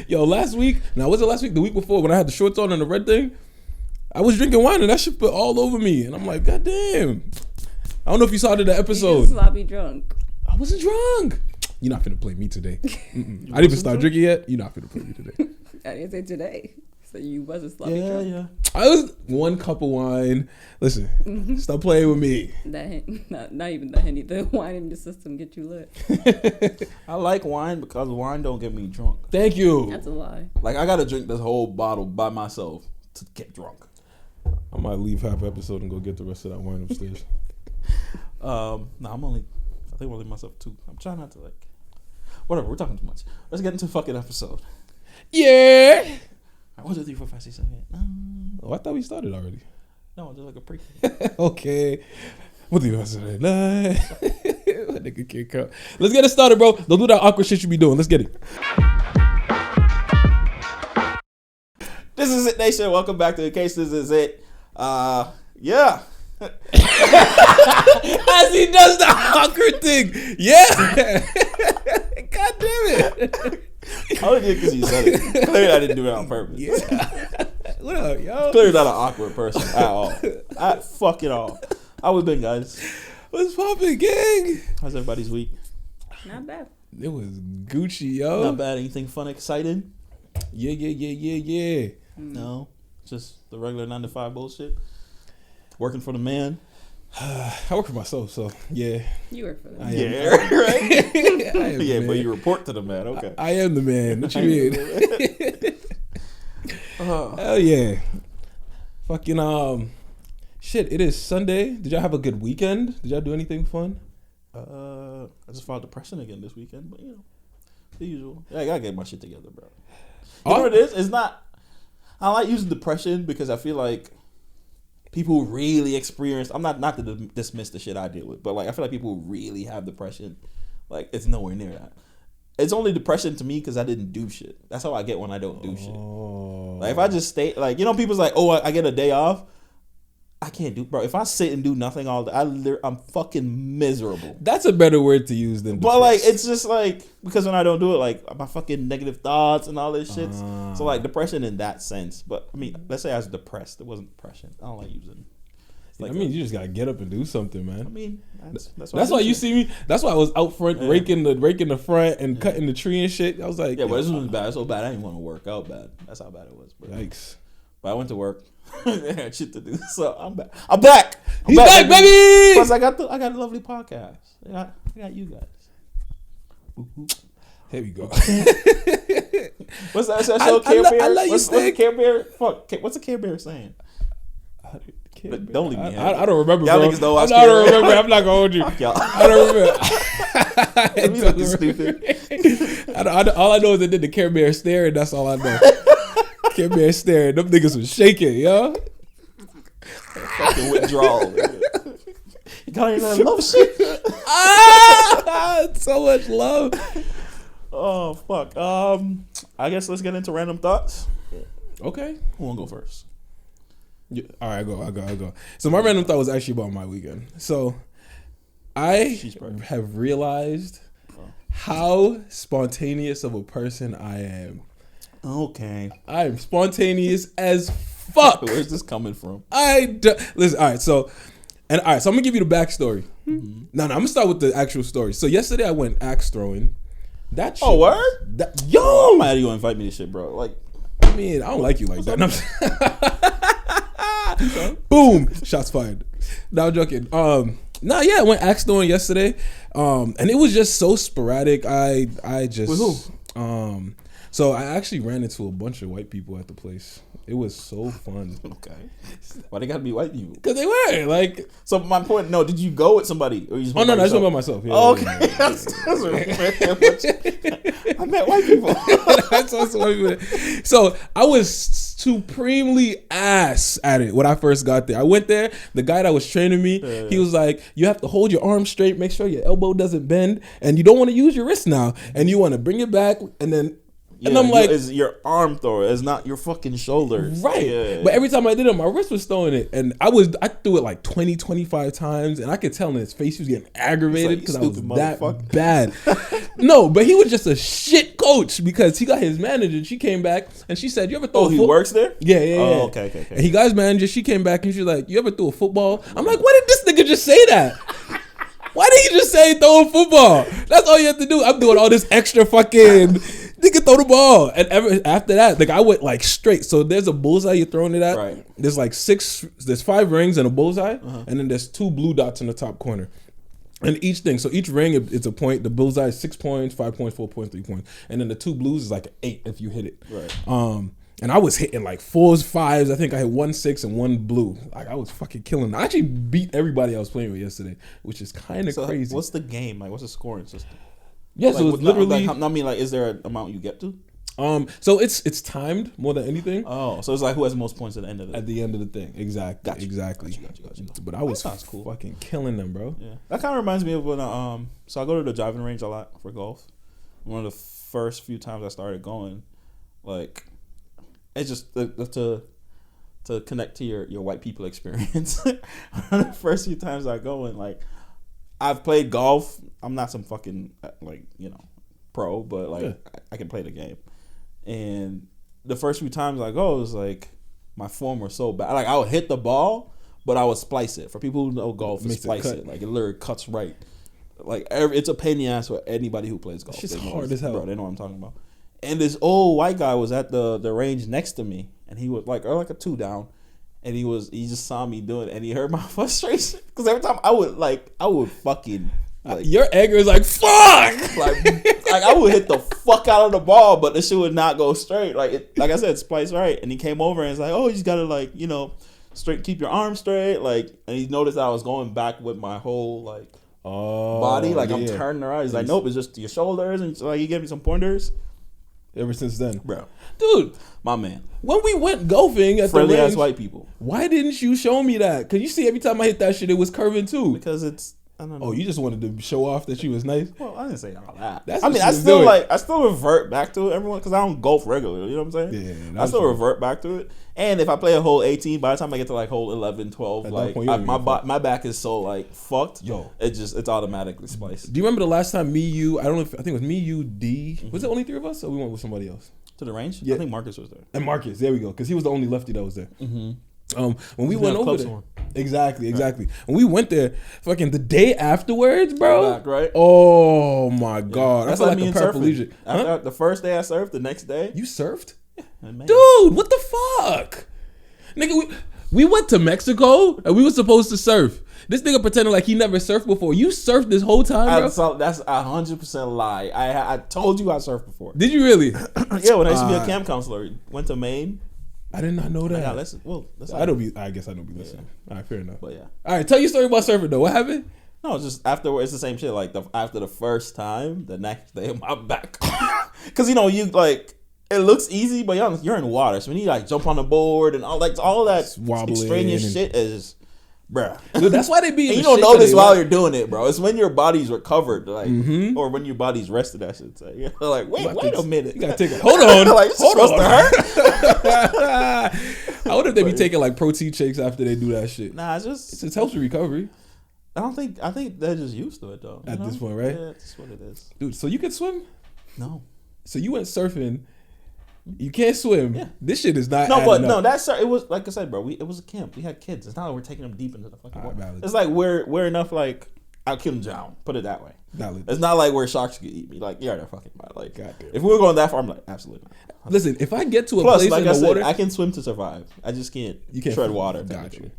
Yo, last week, was it last week? The week before, when I had the shorts on and the red thing, I was drinking wine and that shit put all over me. And I'm like, God damn. I don't know if you saw the episode. You sloppy drunk. I wasn't drunk. You're not finna play me today. I didn't even start drinking yet. You're not finna play me today. I didn't say today. So you wasn't sloppy drunk. Yeah. I was one cup of wine. Listen, stop playing with me. Not even the Henny. The wine in the system get you lit. I like wine because wine don't get me drunk. Thank you. That's a lie. Like, I gotta drink this whole bottle by myself to get drunk. I might leave half episode and go get the rest of that wine upstairs. I think I'm only myself too. I'm trying not to whatever. We're talking too much. Let's get into the fucking episode. Yeah. 1, 2, 3, 4, 5, 6, 7, 8. Oh, I thought we started already. No, just like a preview. Okay. What do you want to say? Nigga can't come. Let's get it started, bro. Don't do that awkward shit you be doing. Let's get it. This is it, nation. Welcome back to In Case This Is It. Yeah. As he does the awkward thing. Yeah. God damn it. I only did because you said it. Clearly I didn't do it on purpose. Yeah. What up, yo? Clearly not an awkward person at all. At fucking all. How we been, guys? What's poppin', gang? How's everybody's week? Not bad. It was Gucci, yo. Not bad. Anything fun, exciting? Yeah. No. Just the regular 9 to 5 bullshit. Working for the man. I work for myself, so yeah. You work for them. Yeah, right? Yeah, but you report to the man. Okay. I am the man. What you mean? Hell yeah. Fucking shit, it is Sunday. Did y'all have a good weekend? Did y'all do anything fun? I just filed depression again this weekend, but the usual. Yeah, I gotta get my shit together, bro. You know what it is? It's not. I like using depression because I feel like people who really experience. I'm not to dismiss the shit I deal with, but I feel like people who really have depression, it's nowhere near that. It's only depression to me because I didn't do shit. That's how I get when I don't do shit. If I just stay, people's like, oh, I get a day off. I can't do, bro. If I sit and do nothing all day, I'm fucking miserable. That's a better word to use than depressed. But it's just because when I don't do it, my fucking negative thoughts and all this shit. So depression in that sense. But I mean, let's say I was depressed. It wasn't depression. I don't like using. You just gotta get up and do something, man. I mean, that's why you see me. That's why I was out front raking the front and cutting the tree and shit. I was like, yeah, but this was bad. It's so bad. I didn't want to work out bad. That's how bad it was. Bro. Yikes. But I went to work. I had shit to do, so I'm back. He's back, baby. Plus, I got a lovely podcast. I got you guys. Here we go. What's that show? Care Bear. I let you what's Care Bear? Fuck. What's a Care Bear saying? Don't leave me. I don't remember. Y'all bro. niggas know I don't remember. I'm not gonna hold you. Fuck y'all. I don't remember. You looking stupid. All I know is they did the Care Bear stare, and that's all I know. Care Bear staring. Them niggas was shaking, yo. Fucking withdrawal. You got any love shit? So much love. Oh fuck. I guess let's get into random thoughts. Okay. Who wanna go first? Yeah, all right, I go. So my random thought was actually about my weekend. So I have realized how spontaneous of a person I am. Okay. I am spontaneous as fuck. Where's this coming from? Listen, all right, so I'm gonna give you the backstory. Mm-hmm. No, I'm gonna start with the actual story. So yesterday I went axe throwing. That shit. Oh, word? Yo, I'm mad you invite me to shit, bro. I mean, I don't like you like that. Boom, shots fired. No, I'm joking. I went axe throwing yesterday. And it was just so sporadic. I just with who? So I actually ran into a bunch of white people at the place. It was so fun. Okay. Why they gotta be white people? Because they were So my point. No, did you go with somebody? Or you just I just went by myself. Yeah, okay. I met white people. That's also white people. So I was supremely ass at it when I first got there. I went there. The guy that was training me, he was like, "You have to hold your arm straight, make sure your elbow doesn't bend, and you don't want to use your wrist now, and you want to bring it back, and then." And I'm like, it's your arm thrower. It's not your fucking shoulders. Right. Yeah. But every time I did it, my wrist was throwing it. And I threw it like 20, 25 times. And I could tell in his face he was getting aggravated because I was that bad. No, but he was just a shit coach because he got his manager. And she came back and she said, you ever throw he works there? Yeah. Oh, okay. And he got his manager. She came back and she's like, you ever threw a football? I'm like, why did this nigga just say that? Why did he just say throw a football? That's all you have to do. I'm doing all this extra fucking nigga throw the ball. And after that, like I went like straight. So there's a bullseye you're throwing it at. Right. There's like there's 5 rings and a bullseye. And then there's 2 blue dots in the top corner. And each ring it's a point. The bullseye is 6 points, 5 points, 4 points, 3 points. And then the 2 blues is like an 8 if you hit it. Right. And I was hitting like 4s, 5s. I think I hit 1 6 and 1 blue. Like I was fucking killing. I actually beat everybody I was playing with yesterday, which is kind of crazy. What's the game? Like, what's the scoring system? Yeah, like, so it's literally. I mean, like, is there an amount you get to? So it's timed more than anything. Oh, so it's like who has the most points at the end of it? At the end of the thing, exactly, exactly. Gotcha. But I was fucking killing them, bro. Yeah, that kind of reminds me of when so I go to the driving range a lot for golf. One of the first few times I started going, like. It's just to connect to your white people experience. One of the first few times I go in, like, I've played golf. I'm not some fucking like pro, but like I can play the game. And the first few times I go, it was like my form was so bad. Like I would hit the ball, but I would splice it. For people who know golf, splice it. Like it literally cuts right. Like it's a pain in the ass for anybody who plays golf. It's hard as hell. Bro, they know what I'm talking about. And this old white guy was at the range next to me, and he was like a 2 down, and he just saw me doing it, and he heard my frustration because every time I would fucking like your anger is like fuck, like I would hit the fuck out of the ball, but the shit would not go straight. Like I said, splice right, and he came over and he's like, oh, you just gotta straight, keep your arms straight, like, and he noticed that I was going back with my whole body, like I'm turning around. He's like, nope, it's just your shoulders, and so, like he gave me some pointers. Ever since then, bro, dude, my man. When we went golfing at friendly the range, ass white people, why didn't you show me that? Because you see, every time I hit that shit, it was curving too. Because it's I don't know. Oh, you just wanted to show off that you was nice. Well, I didn't say all that. I still revert back to it, everyone, because I don't golf regularly. You know what I'm saying? Yeah, I still revert back to it. And if I play a hole 18, by the time I get to like hole 11, 12, like my back is so like fucked. Yo, it's automatically spliced. Do you remember the last time I think it was me, you, D. Mm-hmm. Was it only 3 of us, or we went with somebody else? To the range? Yeah. I think Marcus was there. And Marcus, there we go, because he was the only lefty that was there. Mm-hmm. When we went over there, exactly. When we went there, fucking the day afterwards, bro. Back, right? Oh my god, that's I feel like a paraplegic. After the first day I surfed, the next day you surfed, dude. What the fuck, nigga? We went to Mexico and we were supposed to surf. This nigga pretended like he never surfed before. You surfed this whole time, bro? That's 100% lie. I told you I surfed before. Did you really? Yeah, when I used to be a camp counselor, went to Maine. I did not know that. Yeah, I guess I don't be listening. All right, fair enough. But yeah. All right, tell your story about surfing though. What happened? No, it's just afterwards. It's the same shit. Like after the first time, the next day my back, because you like it looks easy, but you're in water, so when you like jump on the board and all that extraneous shit is. Bruh. Dude, that's why they be. And you don't notice while you're doing it, bro. It's when your body's recovered, like, or when your body's rested. I should say. You're like, wait a minute. You gotta take it. Hold on. Like, hold on. I wonder if they be taking like protein shakes after they do that shit. Nah, it just helps with recovery. I think they're just used to it though. At this point, right? Yeah, that's what it is. Dude, so you can swim? No. So you went surfing. You can't swim. Yeah. This shit is not. It was like I said, bro. It was a camp. We had kids. It's not like we're taking them deep into the fucking water. Valid. It's like we're enough. Like I'll kill them drown. Put it that way. Valid. It's not like where sharks could eat me. Like you're the fucking bad. Like if we were going that far, I'm like absolutely not. Listen, if I get to a place in the water, I can swim to survive. I just can't. You can't tread water. Got you.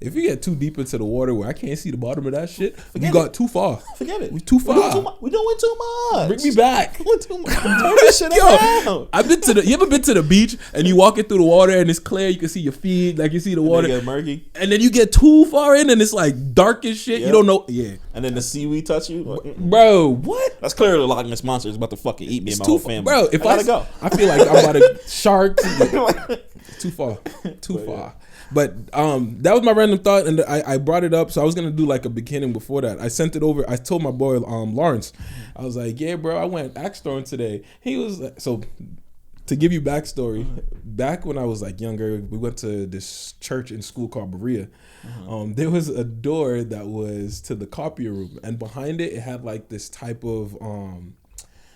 If you get too deep into the water where I can't see the bottom of that shit, you got too far. Forget it. We're too far. We're doing too much. Bring me back. We're too much. Turn this shit around. You ever been to the beach and you walking through the water and it's clear, you can see your feet, like you see the water. And then you get murky. And then you get too far in and it's like dark as shit. Yep. You don't know. Yeah. And then the seaweed touch you. Bro, what? That's clearly the Loch Ness Monster is about to fucking eat me and my whole family. Bro, if I gotta go. I feel like I'm about to sharks. Too far. Too far. Yeah. But that was my random thought, and I brought it up. So I was gonna do like a beginning before that. I sent it over. I told my boy Lawrence, I was like, "Yeah, bro, I went axe throwing today." He was like, so to give you backstory, back when I was like younger, we went to this church in school called Berea. There was a door that was to the copier room, and behind it had like this type of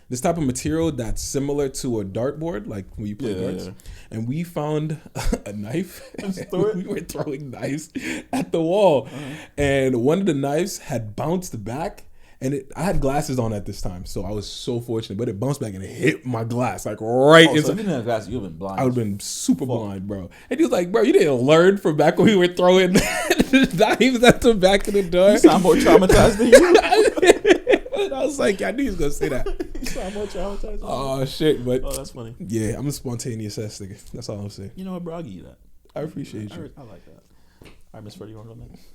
material that's similar to a dartboard, like when you play darts. Yeah. And we found a knife. We were throwing knives at the wall, and one of the knives had bounced back. And I had glasses on at this time, so I was so fortunate. But it bounced back and it hit my glass, like right inside. So if you didn't have glasses, you'd have been blind. I would have been super blind, bro. And he was like, bro, you didn't learn from back when we were throwing knives at the back of the door. You sound more traumatized than you. And I was like, I knew he was going to say that. You sound more traumatized. Oh, shit. But that's funny. Yeah, I'm a spontaneous ass nigga. That's all I'm saying. You know what, bro? I'll give you that. I appreciate you. I like that. All right, Miss Freddie, you want to go next?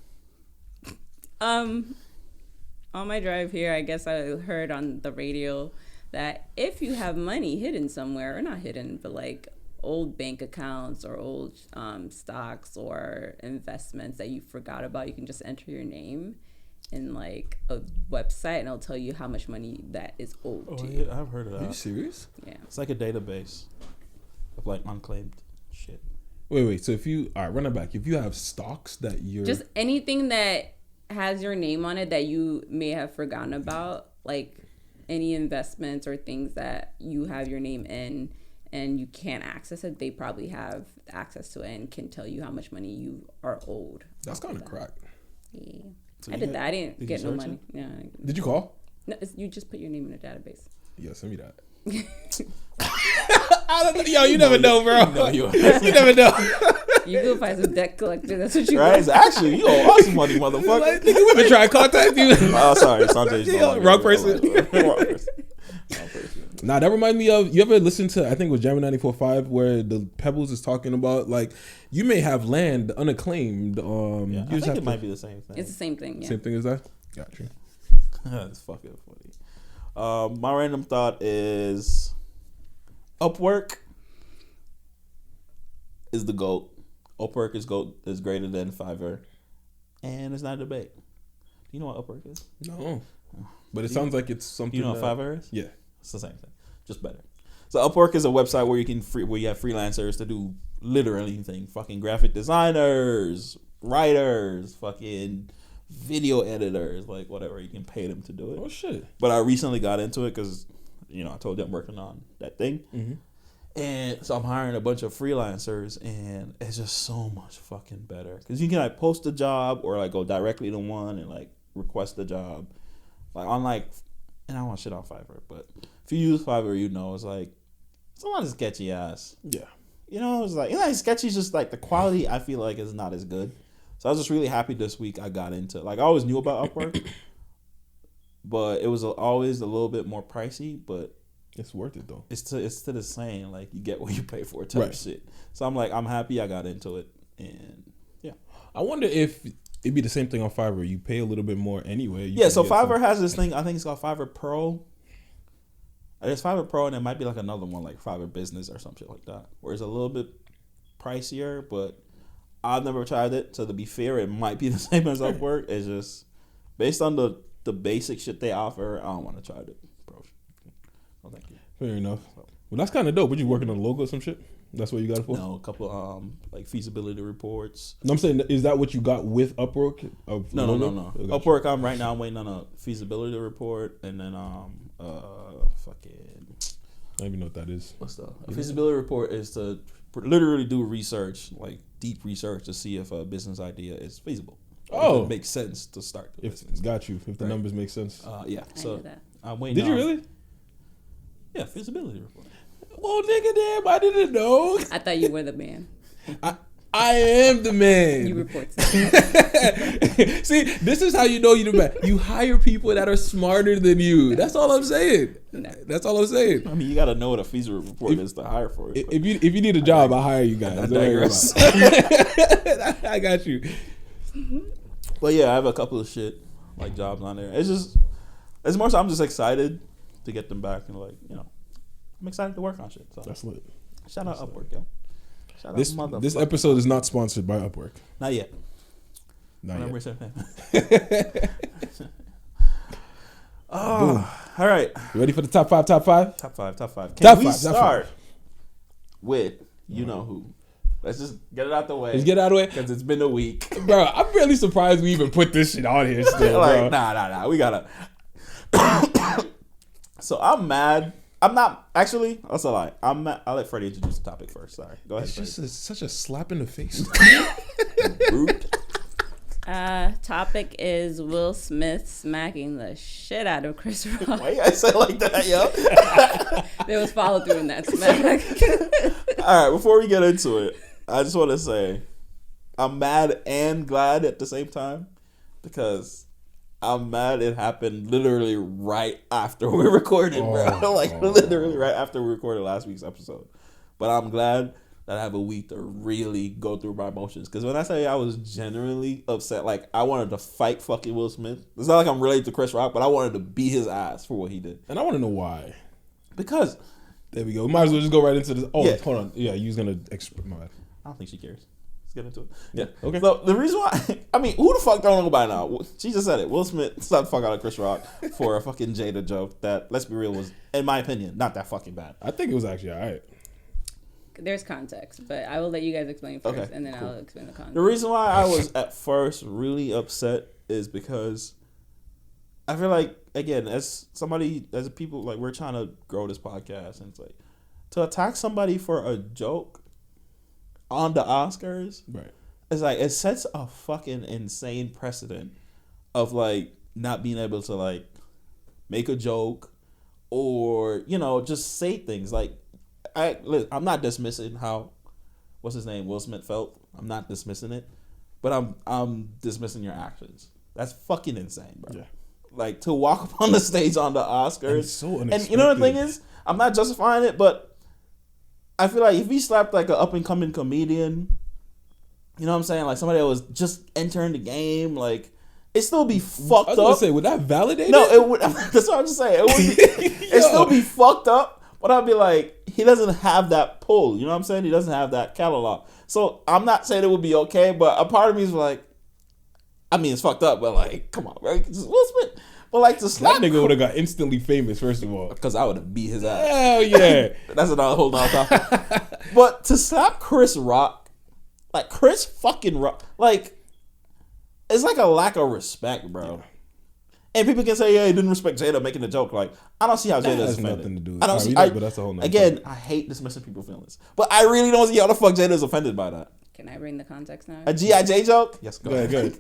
On my drive here, I guess I heard on the radio that if you have money hidden somewhere, or not hidden, but like old bank accounts or old stocks or investments that you forgot about, you can just enter your name in like a website and it'll tell you how much money that is owed to you. Yeah, I've heard of that. Are you serious? Yeah. It's like a database of like unclaimed shit. Wait. So if you, all right, run it back. If you have stocks that you're... Just anything that has your name on it that you may have forgotten about, like any investments or things that you have your name in and you can't access it, they probably have access to it and can tell you how much money you are owed. That's kind of crack. Yeah. So I did that. I didn't get no money. Yeah. Did you call? No, you just put your name in a database. Yeah, send me that. I don't know. Yo, you never know, bro. You never know. You go find some debt collector. That's what you right? Actually, you owe us money, motherfucker. Like, nigga, we've been trying to contact you. Oh, sorry. Sanjay's wrong person. Nah, that reminds me of, you ever listen to, I think it was Jammin' 94.5, where the Pebbles is talking about, like, you may have land unclaimed. I think it might be the same thing. It's the same thing, yeah. Same thing as that? Got you. That's fucking funny. My random thought is Upwork is the GOAT. Upwork is greater than Fiverr. And it's not a debate. Do you know what Upwork is? No. But it sounds like it's something. You know what Fiverr is? Yeah. It's the same thing, just better. So Upwork is a website where where you have freelancers to do literally anything. Fucking graphic designers, writers, fucking video editors, like whatever. You can pay them to do it. Oh shit! But I recently got into it because, I told you I'm working on that thing. Mm-hmm. And so I'm hiring a bunch of freelancers, and it's just so much fucking better. Because you can like post a job or like go directly to one and like request a job. Like on like, and I don't want shit on Fiverr, but if you use Fiverr, it's like, it's a lot of sketchy ass. Yeah. It's like, sketchy is just like the quality I feel like is not as good. So I was just really happy this week I got into it. Like I always knew about Upwork, but it was always a little bit more pricey, but it's worth it though. It's to the saying, like you get what you pay for type shit. So I'm like, I'm happy I got into it, and yeah. I wonder if it'd be the same thing on Fiverr. You pay a little bit more anyway. So Fiverr has this thing. I think it's called Fiverr Pro. There's Fiverr Pro, and there might be like another one like Fiverr Business or some shit like that, where it's a little bit pricier. But I've never tried it, so to be fair, it might be the same as Upwork. It's just based on the basic shit they offer. I don't want to try it. Oh, thank you. Fair enough. Well, that's kind of dope. Were you working on a logo or some shit? That's what you got it for? No, a couple like feasibility reports. No, I'm saying, is that what you got with Upwork? No. Upwork, I'm waiting on a feasibility report, and then fucking. I don't even know what that is. What's the feasibility report is to literally do research, like deep research, to see if a business idea is feasible. Oh, if it makes sense to start. Got you. If the numbers make sense. Yeah. So I'm waiting. Did you really? Yeah, feasibility report. Well, nigga, damn, I didn't know. I thought you were the man. I am the man. You report. See, this is how you know you're the man. You hire people that are smarter than you. That's all I'm saying. That's all I'm saying. I mean, you got to know what a feasibility report is to hire for it. If you need a job, I'll hire you guys. I got you. But yeah, I have a couple of like jobs on there. It's more so I'm just excited to get them back, and like, I'm excited to work on shit. So that's lit. Shout out Upwork, yo. Shout out this episode is not sponsored by Upwork. Not yet. All right. You ready for the top five? Top five. Can we start with you know who. Let's just get it out the way. Let's get it out the way. Because it's been a week. Bro, I'm really surprised we even put this shit on here still, like, bro. Nah. We gotta. So I'm mad. I'm not. Actually, that's a lie. I'm mad. I'll let Freddie introduce the topic first. Sorry. Go ahead, It's just such a slap in the face. Rude. Topic is Will Smith smacking the shit out of Chris Rock. Why you guys say it like that, yo? There was follow through in that smack. All right, before we get into it, I just want to say I'm mad and glad at the same time because I'm mad it happened literally right after we recorded, bro. Literally right after we recorded last week's episode. But I'm glad that I have a week to really go through my emotions. Because when I say I was genuinely upset, like I wanted to fight fucking Will Smith. It's not like I'm related to Chris Rock, but I wanted to beat his ass for what he did. And I want to know why. Because there we go. We might as well just go right into this. Oh, yeah. Hold on. Yeah, you was gonna my bad. I don't think she cares. Let's get into it. Yeah. Okay. So the reason why, I mean, who the fuck don't know by now? She just said it. Will Smith slapped the fuck out of Chris Rock for a fucking Jada joke that, let's be real, was, in my opinion, not that fucking bad. I think it was actually alright. There's context, but I will let you guys explain first, Okay, and then cool. I'll explain the context. The reason why I was at first really upset is because I feel like, again, as a people, like, we're trying to grow this podcast, and it's like, to attack somebody for a joke on the Oscars, Right. it's like, it sets a fucking insane precedent of, like, not being able to, like, make a joke or, you know, just say things. Like, I'm not dismissing how, what's his name, Will Smith felt. I'm not dismissing it, but I'm dismissing your actions. That's fucking insane, bro. Yeah. Like, to walk up on the stage on the Oscars. And so and you know the thing is, I'm not justifying it, but I feel like if he slapped like an up and coming comedian, you know what I'm saying? Like somebody that was just entering the game, like it still be fucked up. I was gonna say, would that validate No, it? it would. That's what I'm just saying. It would be, it still be fucked up, but I'd be like, he doesn't have that pull. You know what I'm saying? He doesn't have that catalog. So I'm not saying it would be okay, but a part of me is like, I mean, it's fucked up, but like, come on, right? Will Smith. But like to slap That nigga would have got instantly famous, first of all. because I would have beat his ass. Hell yeah. That's another whole nother topic. But to slap Chris Rock, like Chris fucking Rock, like it's like a lack of respect, bro. Yeah. And people can say, yeah, he didn't respect Jada making the joke. Like, I don't see how Jada is offended. Nothing to do with I don't it. see. But that's a whole nother again, topic. I hate dismissing people's feelings, but I really don't see how the fuck Jada is offended by that. Can I bring the context now? A G.I.J. joke? Yes, go ahead. Go ahead.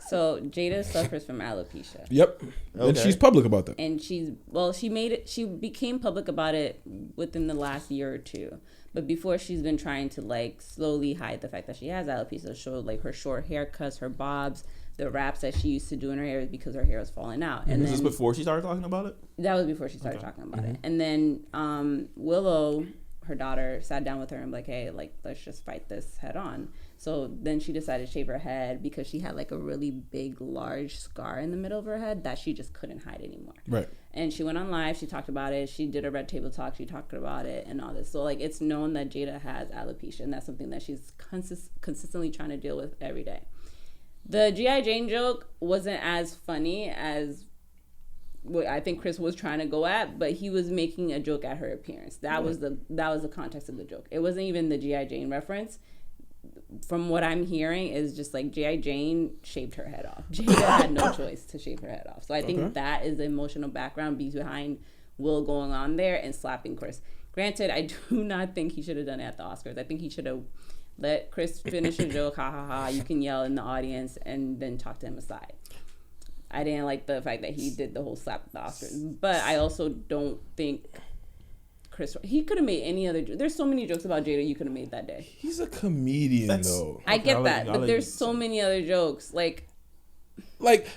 So Jada suffers from alopecia. Yep. Okay. And she's public about that. And she became public about it within the last year or two. But before, she's been trying to like slowly hide the fact that she has alopecia. Show like her short haircuts, her bobs, the wraps that she used to do in her hair because her hair was falling out. And is this before she started talking about it? That was before she started talking about it. And then Willow, her daughter, sat down with her and like, hey, like let's just fight this head on. So then she decided to shave her head because she had like a really big, large scar in the middle of her head that she just couldn't hide anymore. Right. And she went on live. She talked about it. She did a Red Table Talk. She talked about it and all this. So like it's known that Jada has alopecia, and that's something that she's consistently trying to deal with every day. The G.I. Jane joke wasn't as funny as what I think Chris was trying to go at, but he was making a joke at her appearance. That was the context of the joke. It wasn't even the G.I. Jane reference. From what I'm hearing is just like G.I. Jane shaved her head off. Jada had no choice to shave her head off. So I think that is the emotional background behind Will going on there and slapping Chris. Granted, I do not think he should have done it at the Oscars. I think he should have let Chris finish a joke, ha ha ha. You can yell in the audience and then talk to him aside. I didn't like the fact that he did the whole slap at the Oscars. But I also don't think he could have made any other joke. There's so many jokes about Jada you could have made that day. He's a comedian, though. I get that, but there's so many other jokes. Like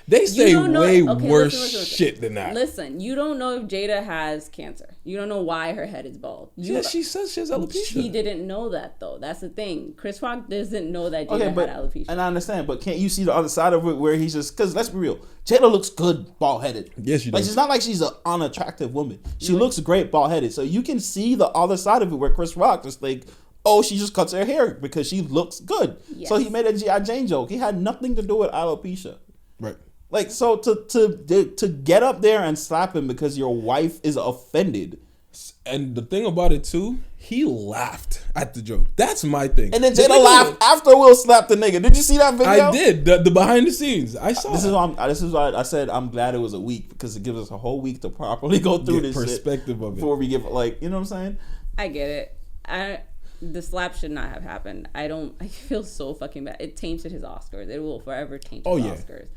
they say way worse shit than that. Listen, you don't know if Jada has cancer. You don't know why her head is bald. She says she has alopecia. He didn't know that though. That's the thing. Chris Rock doesn't know that Jada had alopecia. And I understand, but can't you see the other side of it where he's just, because let's be real, Jada looks good bald headed. Yes, she does. Like she's not like she's an unattractive woman. She looks great bald headed. So you can see the other side of it where Chris Rock just like, oh, she just cuts her hair because she looks good. Yes. So he made a G.I. Jane joke. He had nothing to do with alopecia. Right. Like, so to get up there and slap him because your wife is offended. And the thing about it too, he laughed at the joke. That's my thing. And then Jada laughed after Will slapped the nigga. Did you see that video? I did. The behind the scenes. I saw. This is why I said I'm glad it was a week, because it gives us a whole week to properly go through this perspective of it before we give, like, you know what I'm saying? I get it. The slap should not have happened. I feel so fucking bad. It tainted his Oscars. It will forever taint his Oscars.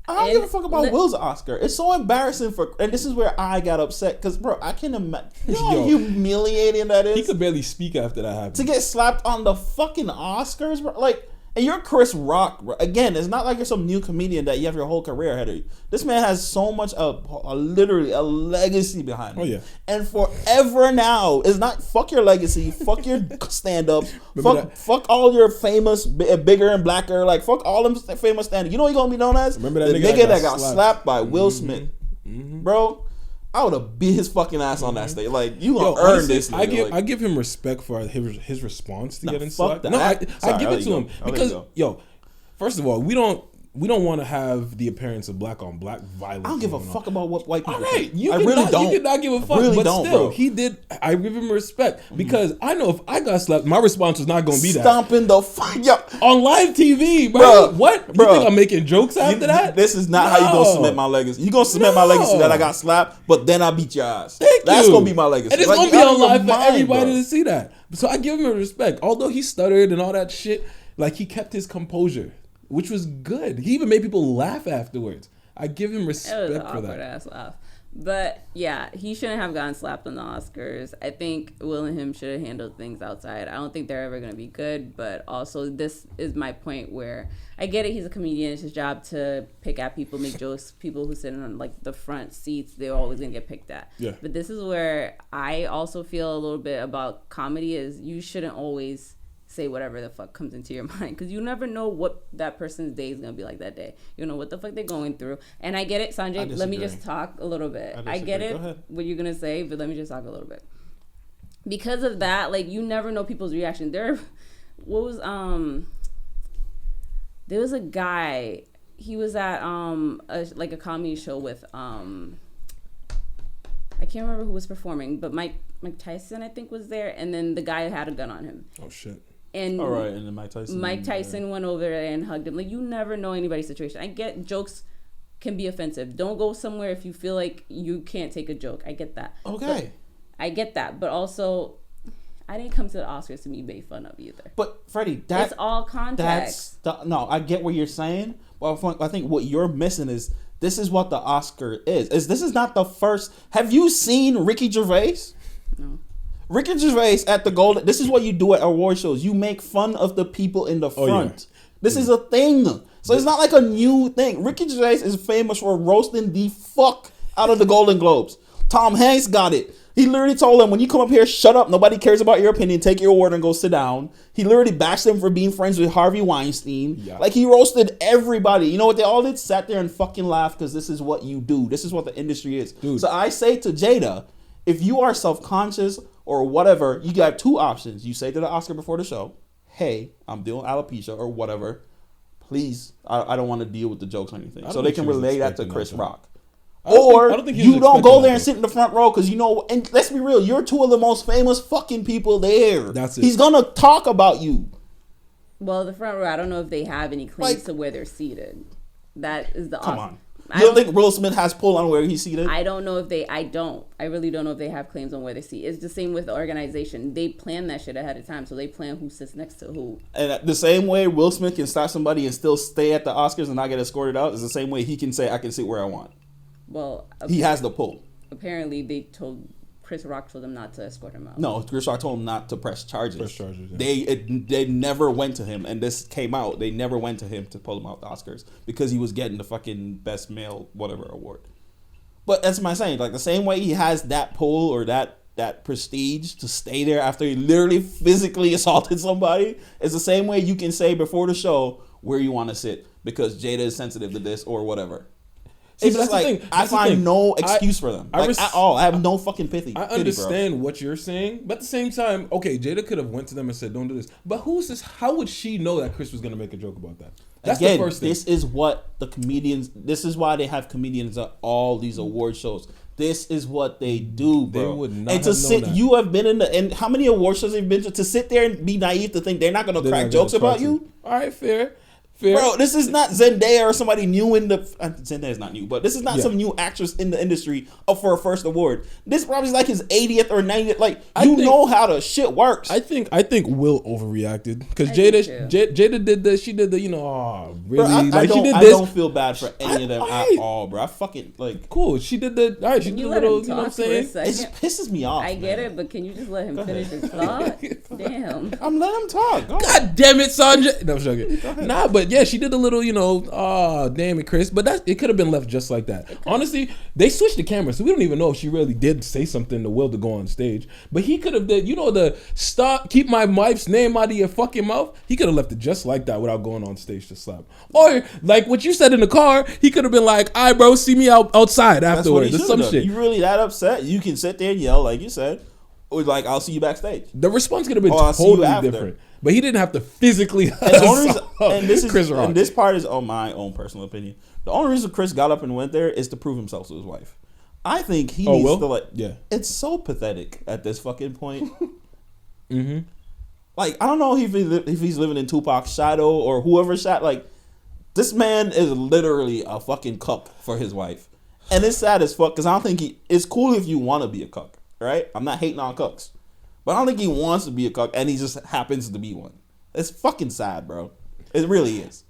I don't give a fuck about Will's Oscar. It's so embarrassing and this is where I got upset, because, bro, I can imagine how humiliating that is. He could barely speak after that happened. To get slapped on the fucking Oscars, bro. Like, and you're Chris Rock, bro. Again, it's not like you're some new comedian that you have your whole career ahead of you. This man has so much, literally a legacy behind him. Oh, yeah. And forever now, it's not fuck your legacy, fuck your stand-up, fuck all your famous, bigger and blacker, like, fuck all them famous stand-up. You know what you're going to be known as? Remember that the nigga that got slapped by Will Smith. Bro, I would have beat his fucking ass on that stage. Like, you gonna earn this. Nigga. I give him respect for his response to getting slapped. That. No, I give it to him because first of all, we don't want to have the appearance of black on black violence. I don't give a fuck about what white people think. I really don't. You cannot give a fuck. Really but don't, still, bro. he did. I give him respect because I know if I got slapped, my response was not going to be that. Stomping the fuck on live TV, bro. What? You think I'm making jokes after that? This is not how you gonna cement my legacy. You gonna cement my legacy that I got slapped, but then I beat your ass. That's gonna be my legacy. And it's gonna be on live for everybody to see that. So I give him respect. Although he stuttered and all that shit, like, he kept his composure, which was good. He even made people laugh afterwards. I give him respect for that. It was an awkward ass laugh. But yeah, he shouldn't have gotten slapped on the Oscars. I think Will and him should have handled things outside. I don't think they're ever going to be good, but also this is my point where I get it. He's a comedian. It's his job to pick at people, make jokes. People who sit on like the front seats, they're always going to get picked at. Yeah. But this is where I also feel a little bit about comedy is you shouldn't always say whatever the fuck comes into your mind, because you never know what that person's day is going to be like that day. You know what the fuck they're going through. And I get it, Sanjay. Let me just talk a little bit. I get it, what you're going to say, but let me just talk a little bit. Because of that, like, you never know people's reaction. There was a guy, he was at a comedy show with I can't remember who was performing, but Mike Tyson, I think, was there, and then the guy had a gun on him. Oh shit. And all right, and then Mike Tyson went over there and hugged him. Like, you never know anybody's situation. I get jokes can be offensive. Don't go somewhere if you feel like you can't take a joke. I get that. Okay. I get that, but also, I didn't come to the Oscars to be made fun of either. But Freddie, it's all context. No, I get what you're saying, but I think what you're missing is this is what the Oscar is. This is not the first. Have you seen Ricky Gervais? No. Ricky Gervais at the Golden. This is what you do at award shows. You make fun of the people in the front. This is a thing. So it's not like a new thing. Ricky Gervais is famous for roasting the fuck out of the Golden Globes. Tom Hanks got it. He literally told him, when you come up here, shut up. Nobody cares about your opinion. Take your award and go sit down. He literally bashed him for being friends with Harvey Weinstein. Yeah. Like, he roasted everybody. You know what they all did? Sat there and fucking laughed, because this is what you do. This is what the industry is. Dude. So I say to Jada, if you are self-conscious or whatever, you got two options. You say to the Oscar before the show, hey, I'm dealing alopecia or whatever. Please, I don't want to deal with the jokes or anything. So they can relay that to Chris Rock. Or you don't go there and sit in the front row, because you know, and let's be real, you're two of the most famous fucking people there. That's it. He's going to talk about you. Well, the front row, I don't know if they have any claims to where they're seated. That is the Come on. You don't think Will Smith has pull on where he's seated? I don't know if they, I really don't know if they have claims on where they seat. It's the same with the organization. They plan that shit ahead of time, so they plan who sits next to who. And the same way Will Smith can stop somebody and still stay at the Oscars and not get escorted out is the same way he can say, I can sit where I want. Well, he has the pull. Apparently, Chris Rock told him not to escort him out. No, Chris Rock told him not to press charges. Yeah. They never went to him, and this came out. They never went to him to pull him out the Oscars because he was getting the fucking best male whatever award. But that's my saying. Like, the same way he has that pull or that prestige to stay there after he literally physically assaulted somebody, it's the same way you can say before the show where you want to sit because Jada is sensitive to this or whatever. See, it's just like, I find no excuse for them at all. I have no fucking pity. I understand what you're saying, but at the same time, okay, Jada could have went to them and said, don't do this. But who's this? How would she know that Chris was going to make a joke about that? That's the first thing. This is what the comedians, this is why they have comedians at all these award shows. This is what they do, bro. They would not and to have sit, known that. you have been in the, and how many award shows have you been to sit there and be naive to think they're not going to crack jokes about you? All right, fair. Bro, this is not Zendaya or somebody new in the... Zendaya's not new, but this is not some new actress in the industry up for a first award. This probably is like his 80th or 90th. Like, know how the shit works. I think Will overreacted. Because Jada did this. She did the, really? Bro, I don't feel bad for any of them at all, bro. I fucking, like... Cool. She did the... All right, she did the little... You know what I'm saying? It just pisses me off, I get it, but can you just let him finish his thought? Damn. I'm letting him talk. God damn it, Sanjay. No, I'm joking. Nah, but yeah, she did the little, damn it, Chris. But it could have been left just like that. Okay. Honestly, they switched the camera, so we don't even know if she really did say something to Will to go on stage. But he could have did, the stop, keep my wife's name out of your fucking mouth. He could have left it just like that without going on stage to slap. Or like what you said in the car, he could have been like, "All right, bro, see me outside afterwards." Or some shit. You really that upset? You can sit there and yell like you said, or like, "I'll see you backstage." The response could have been totally different. But he didn't have to physically. And this part is on my own personal opinion. The only reason Chris got up and went there is to prove himself to his wife. I think he needs to It's so pathetic at this fucking point. Mm-hmm. Like, I don't know if he's living in Tupac's shadow or whoever shot. Like, this man is literally a fucking cuck for his wife, and it's sad as fuck because I don't think it's cool if you want to be a cuck, right? I'm not hating on cucks. But I don't think he wants to be a cuck, and he just happens to be one. It's fucking sad, bro. It really is.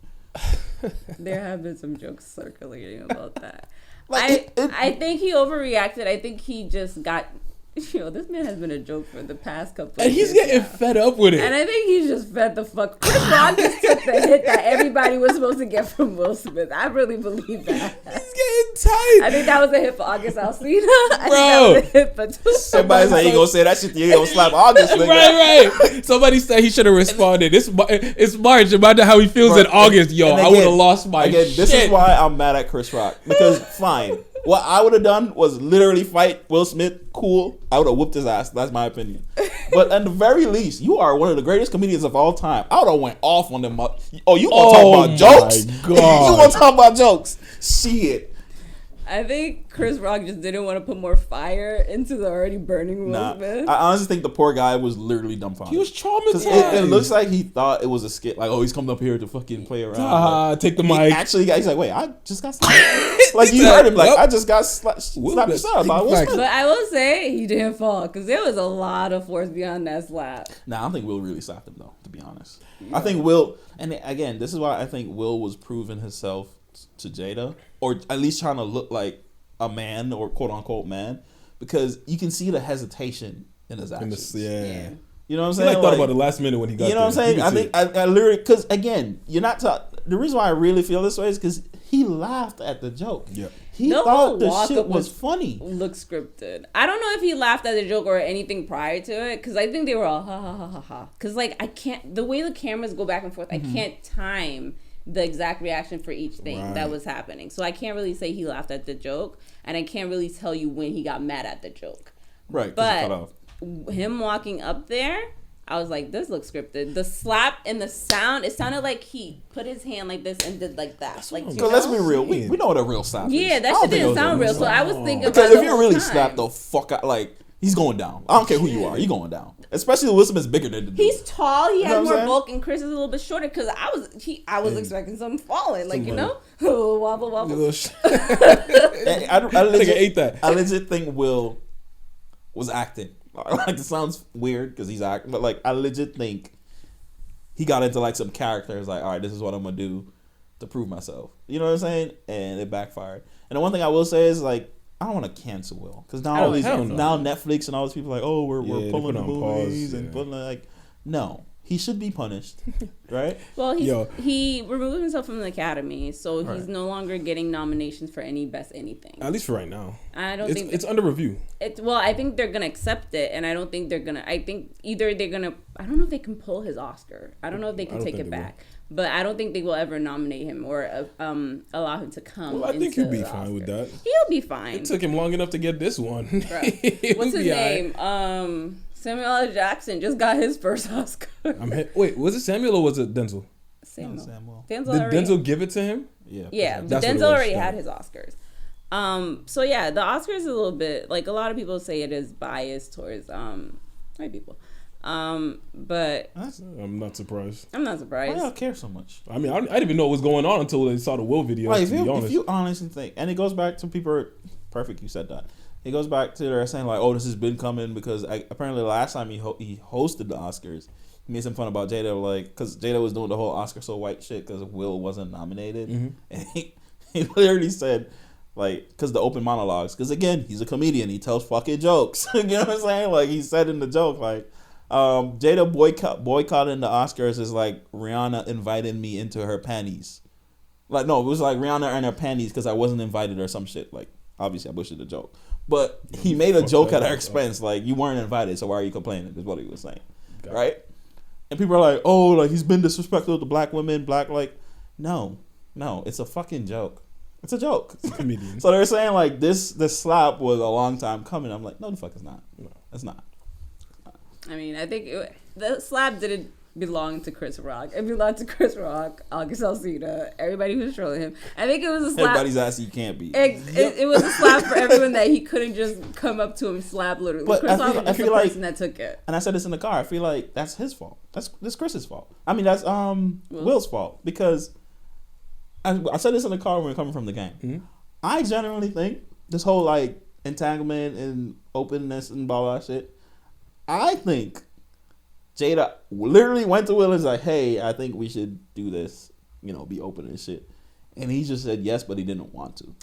There have been some jokes circulating about that. I think he overreacted. I think he just got... this man has been a joke for the past couple of years. And he's getting fed up with it. And I think he's just fed the fuck. Chris Rock just took the hit that everybody was supposed to get from Will Smith. I really believe that. He's getting tight. I think that was a hit for August Alsina. Bro. I think that was a hit for two. Somebody's like, you gonna say that shit, you gonna slap August. Right. Somebody said he should have responded. It's March. Imagine how he feels in August. Yo, I would have lost my shit. This is why I'm mad at Chris Rock. Because, fine. What I would have done was literally fight Will Smith. Cool. I would have whooped his ass. That's my opinion. But at the very least, you are one of the greatest comedians of all time. I would have went off on them. Oh, you want to talk about jokes? You want to talk about jokes? Shit. I think Chris Rock just didn't want to put more fire into the already burning Will Smith. I honestly think the poor guy was literally dumbfounded. He was traumatized. It looks like he thought it was a skit. Like, he's coming up here to fucking play around. Take the mic. Actually, he's like, wait, I just got slapped. Like, you heard him. Like, I just got slapped by Will Smith. But I will say he didn't fall because there was a lot of force behind that slap. Nah, I don't think Will really slapped him, though, to be honest. Yeah. I think Will, and again, this is why I think Will was proving himself to Jada, or at least trying to look like a man or quote unquote man, because you can see the hesitation in his actions. Yeah. You know what I'm saying? He thought about the last minute when he got there. You know what I'm saying? I think I literally, because again, you're not the reason why I really feel this way is because he laughed at the joke. Yeah. He thought the shit was funny. Look scripted. I don't know if he laughed at the joke or anything prior to it, because I think they were all ha ha ha ha ha. Because like I can't, the way the cameras go back and forth, I can't time the exact reaction for each thing that was happening. So I can't really say he laughed at the joke, and I can't really tell you when he got mad at the joke. Right. But him walking up there, I was like, this looks scripted. The slap and the sound, it sounded like he put his hand like this and did like that. Like, so let's be real. We know what a real slap is. Yeah, that shit didn't sound real. So I was thinking because if you really slap the fuck out, like, he's going down. I don't care who you are. You're going down. Especially Will Smith's bigger than the dude. He's tall. He has more bulk, and Chris is a little bit shorter. Because I was expecting something falling, like wobble wobble. I legit think Will was acting. Like, it sounds weird because he's acting, but like I legit think he got into like some characters. Like, all right, this is what I'm gonna do to prove myself. You know what I'm saying? And it backfired. And the one thing I will say is like, I don't want to cancel Will because now now Netflix and all these people are like, oh, we're pulling the movies and pulling like, no, he should be punished, right? Well, he removed himself from the Academy, so he's no longer getting nominations for any best anything. At least for right now. I don't think it's under review. I think they're gonna accept it, and I don't think they're gonna. I think either they're gonna. I don't know if they can pull his Oscar. I don't know if they can take it back. But I don't think they will ever nominate him or allow him to come. Well, I think he'll be fine with that. He'll be fine. It took him long enough to get this one. What's his name? Samuel L. Jackson just got his first Oscar. Wait, was it Samuel or was it Denzel? Samuel. Did Denzel give it to him? Yeah. Denzel already had his Oscars. So yeah, the Oscars is a little bit like a lot of people say it is biased towards white people. But I'm not surprised. I'm not surprised. Why y'all care so much? I mean, I didn't even know what was going on until they saw the Will video. Like, if you honestly think, and it goes back to people. Perfect, you said that. It goes back to they're saying like, oh, this has been coming because apparently the last time he hosted the Oscars, he made some fun about Jada, like because Jada was doing the whole Oscar so white shit because Will wasn't nominated, and he literally said. Like, because the open monologues, because again, he's a comedian, he tells fucking jokes. You know what I'm saying? Like, he said in the joke, like, Jada boycotting the Oscars is like Rihanna invited me into her panties. Like, no, it was like Rihanna and her panties because I wasn't invited or some shit. Like, obviously, I bullshit the joke. But he made a joke at her expense. Like, you weren't invited, so why are you complaining? Is what he was saying. Right? And people are like, oh, like, he's been disrespectful to black women, like, no, it's a fucking joke. It's a joke. It's a comedian. So they're saying like this slap was a long time coming. I'm like, no, the fuck it's not. No, it's not. I mean, I think the slap didn't belong to Chris Rock. It belonged to Chris Rock, August Alsina, everybody who's trolling him. I think it was a slap. Everybody's ass he can't be. It was a slap for everyone that he couldn't just come up to him and slap literally. But Chris Rock was the like, person that took it. And I said this in the car. I feel like that's his fault. That's Chris's fault. I mean, that's Will's fault because. I said this in the car when we were coming from the game. Mm-hmm. I generally think this whole like entanglement and openness and blah shit. I think Jada literally went to Will and was like, "Hey, I think we should do this. You know, be open and shit." And he just said yes, but he didn't want to.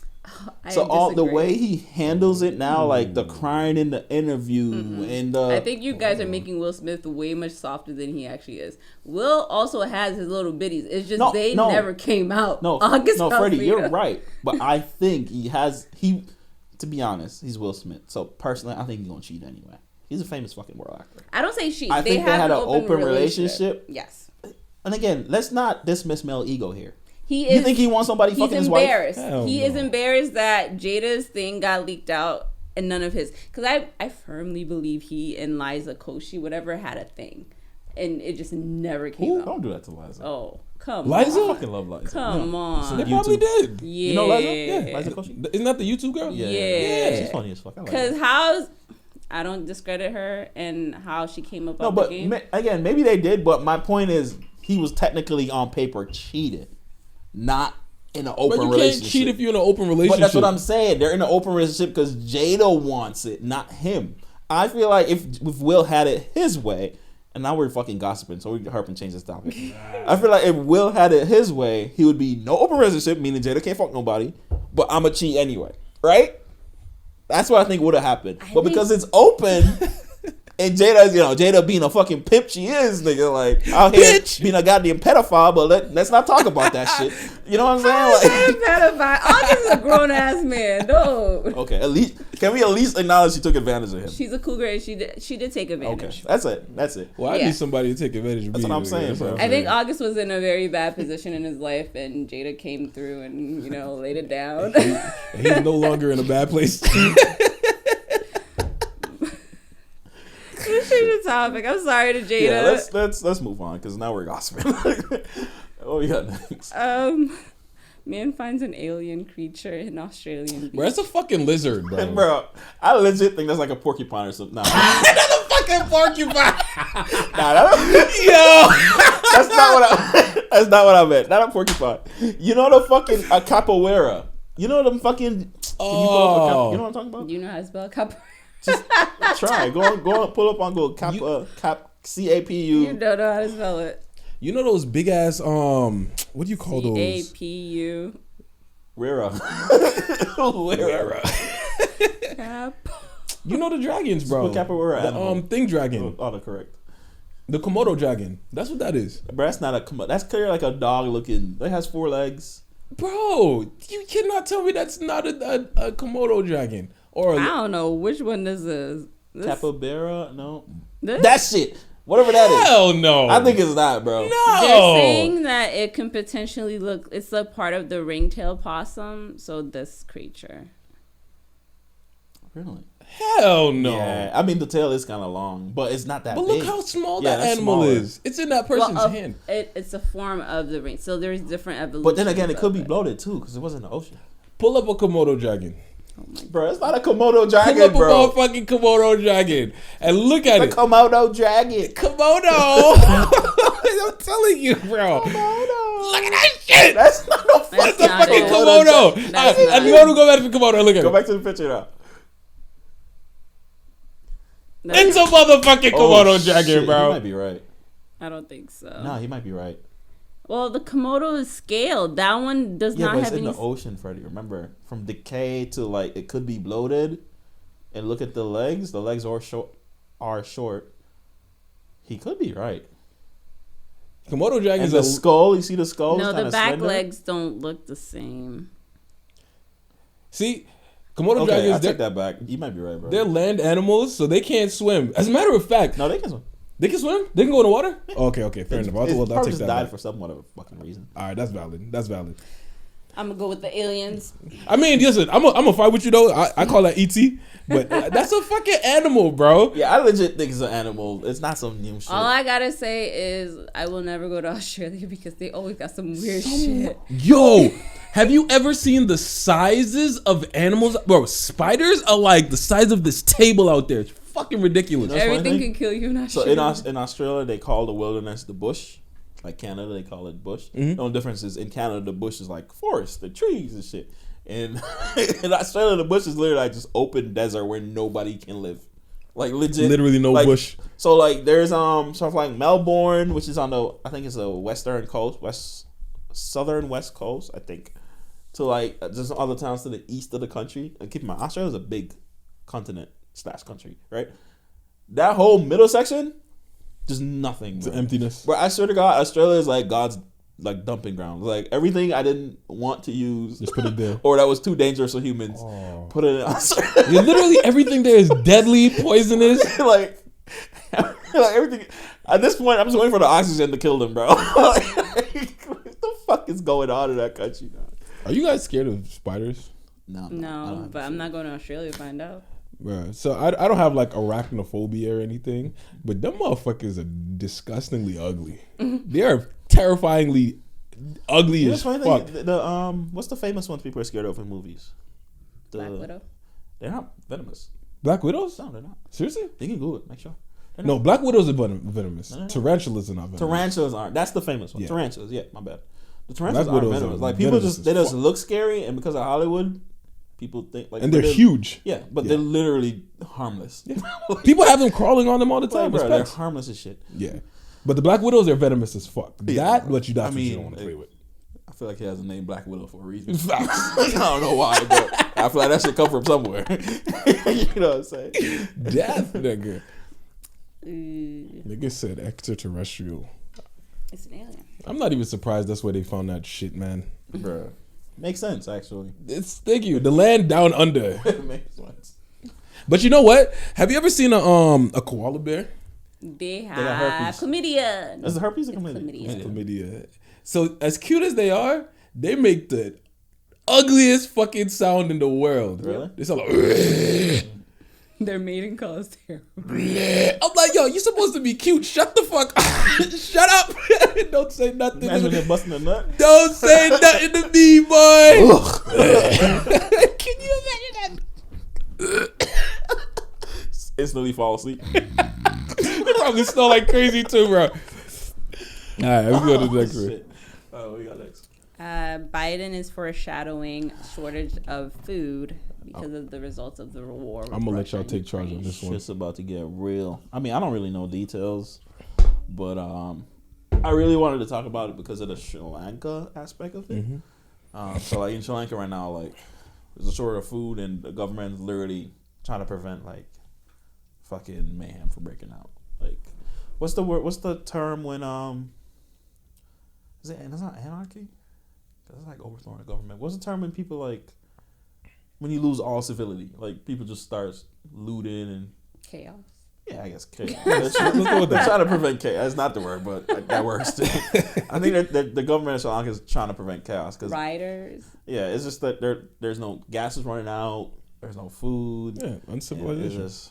So all the way he handles it now, like the crying in the interview and the... I think you guys are making Will Smith way much softer than he actually is. Will also has his little bitties. It's just never came out. No, Freddie, you're right. But I think to be honest, he's Will Smith. So personally, I think he's gonna cheat anyway. He's a famous fucking world actor. I don't say cheat. I think they had an open relationship. Yes. And again, let's not dismiss male ego here. You think he wants somebody fucking his wife? He is embarrassed that Jada's thing got leaked out and none of his. Because I firmly believe he and Liza Koshy, whatever, had a thing. And it just never came out. Don't do that to Liza. Oh, come Liza? on. I fucking love Liza. Come on. They probably did. Yeah. You know Liza? Yeah. Liza Koshy? Isn't that the YouTube girl? Yeah. She's funny as fuck. Because I don't discredit her and how she came up on the game. Again, maybe they did, but my point is he was technically on paper cheated. Not in an open relationship. But you can't cheat if you're in an open relationship. But that's what I'm saying. They're in an open relationship because Jada wants it, not him. I feel like if Will had it his way, and now we're fucking gossiping, so we can hurry and change this topic. I feel like if Will had it his way, he would be no open relationship, meaning Jada can't fuck nobody, but I'm a cheat anyway, right? That's what I think would have happened. But because it's open... And Jada being a fucking pimp, she is, nigga, like, out here being a goddamn pedophile, but let's not talk about that shit. You know what I'm saying? Like, pedophile. August is a grown-ass man, dude. Okay, can we at least acknowledge she took advantage of him? She's a cougar, and she did take advantage. Okay, that's it. Well, I need somebody to take advantage of me. That's what I'm saying, bro. I think August was in a very bad position in his life, and Jada came through and, laid it down. And he's no longer in a bad place. Let's change the topic. I'm sorry to Jada. Yeah, let's move on because now we're gossiping. What we got next? Man finds an alien creature in Australian beach. Bro, that's a fucking lizard, bro. Bro, I legit think that's like a porcupine or something. Nah, that's a fucking porcupine. That's not what I meant. Not a porcupine. You know the fucking capoeira. You know them fucking. Oh. You know what I'm talking about? You know how to spell capoeira. Just try. Go on, pull up on Google. CAPU. You don't know how to spell it. You know those big ass what do you call those? CAPU. Rera. Cap. You know the dragons, bro. Capoeira. The thing dragon. Autocorrect. The Komodo dragon. That's what that is. Bro, that's not a Komodo. That's clear like a dog looking. It has 4 legs. Bro, you cannot tell me that's not a Komodo dragon. Or I don't know which one this is. Capybara? No. This? That shit. Whatever that is. Hell no. I think it's not, bro. No. They're saying that it can potentially it's a part of the ringtail possum, so this creature. Really? Hell no. Yeah, I mean the tail is kind of long, but it's not that big. But look how small that animal is. It's in that person's hand. It's a form of the ring, so there's different evolutions. But then again, it could be bloated too, because it was in the ocean. Pull up a Komodo dragon. Bro, it's not a Komodo dragon, Pull up bro. a motherfucking Komodo dragon and look at it. The Komodo dragon. Komodo. I'm telling you, bro. Komodo. Look at that shit. That's not no That's a not fucking it. Komodo. And you want to go back to the Komodo and look at Go it. back to the picture now. It's a motherfucking Komodo dragon, shit. bro. He might be right. I don't think so. No, he might be right. Well, the Komodo is scaled. That one does Yeah, not but it's have in any. the ocean, Freddie. Remember, from decay to like it could be bloated, and look at the legs. The legs are short. He could be right. Komodo And dragons the skull. You see the skull? No, It's the kinda back slender. legs don't look the same. See, Komodo Okay, I dragons, take that back. You might be right, bro. they're land animals, so they can't swim. As a matter of fact, No, they can swim. they can swim. They can go in the water. Okay, fair enough. It's I'll probably take just that died back. for some whatever fucking reason. All right, that's valid. I'm gonna go with the aliens. I mean, listen, I'm gonna fight with you though. I call that ET, but that's a fucking animal, bro. Yeah, I legit think it's an animal. It's not some new shit. All I gotta say is I will never go to Australia because they always got some weird shit. Yo, have you ever seen the sizes of animals? Bro, spiders are like the size of this table out there. It's fucking ridiculous. That's Everything funny. can kill you in So Australia. in Australia, they call the wilderness the bush. Like Canada, they call it bush. Mm-hmm. The only difference is in Canada, the bush is like forest, the trees and shit. And in Australia, the bush is literally like just open desert where nobody can live. Like legit, Literally no like, bush. So like there's sort of like Melbourne, which is on the I think it's the southern west coast, I think. To like just other towns to the east of the country. And keep in mind, Australia's a big continent / country, right? That whole middle section, just nothing. It's Bro. emptiness. Bro, I swear to God, Australia is like God's like dumping ground. Like everything I didn't want to use, Just put it there. or that was too dangerous for humans, put it in Australia. Yeah, literally everything there is deadly, poisonous. like everything. At this point, I'm just waiting for the oxygen to kill them, bro. Like, what the fuck is going on in that country now? Are you guys scared of spiders? No, No, but I'm not going to Australia to find out. Bro, so I don't have like arachnophobia or anything, but them motherfuckers are disgustingly ugly. They are terrifyingly ugly You know, as funny fuck. thing, the what's the famous ones people are scared of in movies? Black Widow. They're not venomous. Black widows? No, they're not. Seriously? You can Google it. Make sure. They're No, not. black widows are venomous. No. Tarantulas are not venomous. Tarantulas aren't. That's the famous one. Yeah. Tarantulas. Yeah, my bad. The tarantulas Black aren't widows venomous. are Like people venomous just as they just fuck. look scary, and because of Hollywood, people think like. And but they're huge. Yeah, but Yeah. they're literally harmless. People have them crawling on them all the Like, time. bro, they're Respect. harmless as shit. Yeah. But the black widows are venomous as fuck. Yeah. That, what you I you mean, don't want to play with. I feel like he has the name Black Widow for a reason. Facts. I don't know why, but I feel like that should come from somewhere. You know what I'm saying? Death, nigga. Mm, Nigga said extraterrestrial. it's an alien. I'm not even surprised that's where they found that shit, man. Bro, makes sense actually. Thank you. The land down under. It makes sense. But you know what? Have you ever seen a koala bear? They got have herpes. chlamydia. Is the herpes a It's chlamydia? Chlamydia. So as cute as they are, they make the ugliest fucking sound in the world. Really? They sound like. Their mating call is terrible. I'm like, yo, you supposed to be cute. Shut the fuck up. Shut up. Don't say nothing. Imagine they're busting a nut. Don't say nothing to me, boy. Can you imagine that? Instantly fall asleep. They probably smell like crazy too, bro. All right, let's go to the next one. Shit. Oh, we got next. Biden is foreshadowing shortage of food because of the results of the war. I'm gonna let y'all take charge on this one. Shit's about to get real. I mean, I don't really know details, but I really wanted to talk about it because of the Sri Lanka aspect of it. So like in Sri Lanka right now, like there's a shortage of food, and the government's literally trying to prevent like fucking mayhem from breaking out. Like, what's the word? What's the term when is it? It's not anarchy. That's like overthrowing the government. What's the term when people like when you lose all civility? Like people just start looting and Chaos. yeah, I guess chaos. Let's go with that. Trying to prevent chaos. That's not the word, but that works too. I think that the government of Sri Lanka is trying to prevent chaos because Rioters. yeah, it's just that there's no gas is running out. There's no food. Yeah, uncivilization. It's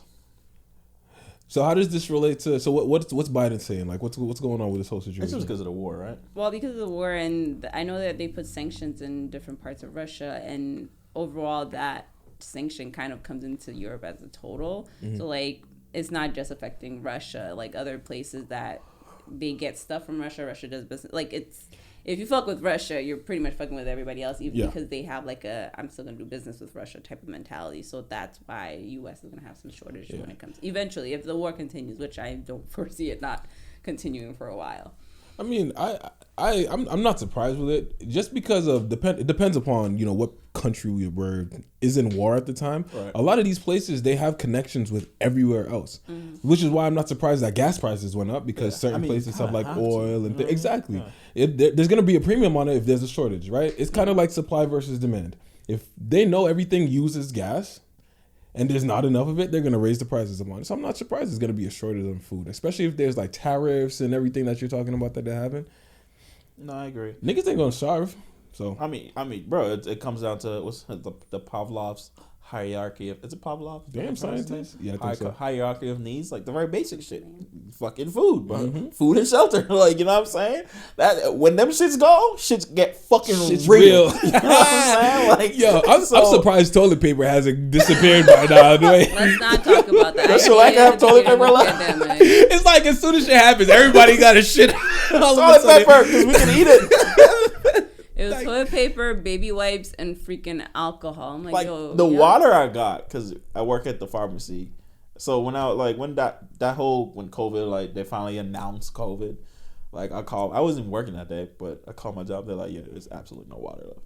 So how does this relate to? So what's Biden saying? Like what's going on with this whole situation? just because of the war, right? Well, because of the war, and I know that they put sanctions in different parts of Russia, and overall that sanction kind of comes into Europe as a total. Mm-hmm. So like it's not just affecting Russia, like other places that they get stuff from Russia. Russia does business. Like it's, if you fuck with Russia, you're pretty much fucking with everybody else, even because they have like a I'm still gonna do business with Russia type of mentality. So that's why U.S. is gonna have some shortages when it comes eventually, if the war continues, which I don't foresee it not continuing for a while. I mean, I'm not surprised with it, just because of it depends upon, you know, what country we were is in war at the time. Right. A lot of these places, they have connections with everywhere else, which is why I'm not surprised that gas prices went up, because certain places have like oil and exactly. There's gonna be a premium on it if there's a shortage, right? It's kind of like supply versus demand. If they know everything uses gas and there's not enough of it, they're going to raise the prices on it. So I'm not surprised there's going to be a shortage on food, especially if there's like tariffs and everything that you're talking about that they're having. No, I agree. Niggas ain't going to starve. So I mean, bro, it comes down to what's the Pavlov's hierarchy of, is it Pavlov? Damn scientist. Yeah, I think so. Hierarchy of needs, like the very basic shit. Fucking food, bro. Food and shelter. Like, you know what I'm saying? That when them shits go, shits get fucking real. You know what I'm saying? Like, yo, I'm surprised toilet paper hasn't disappeared by now. Let's not talk about that. Does like have toilet paper left? It's like as soon as shit happens, everybody got a shit. Toilet paper, because we can eat it. It was toilet paper, baby wipes, and freaking alcohol. I'm like yo, the water I got, because I work at the pharmacy. So when when COVID, like they finally announced COVID, like I wasn't working that day, but I called my job. They're like, yeah, there's absolutely no water left.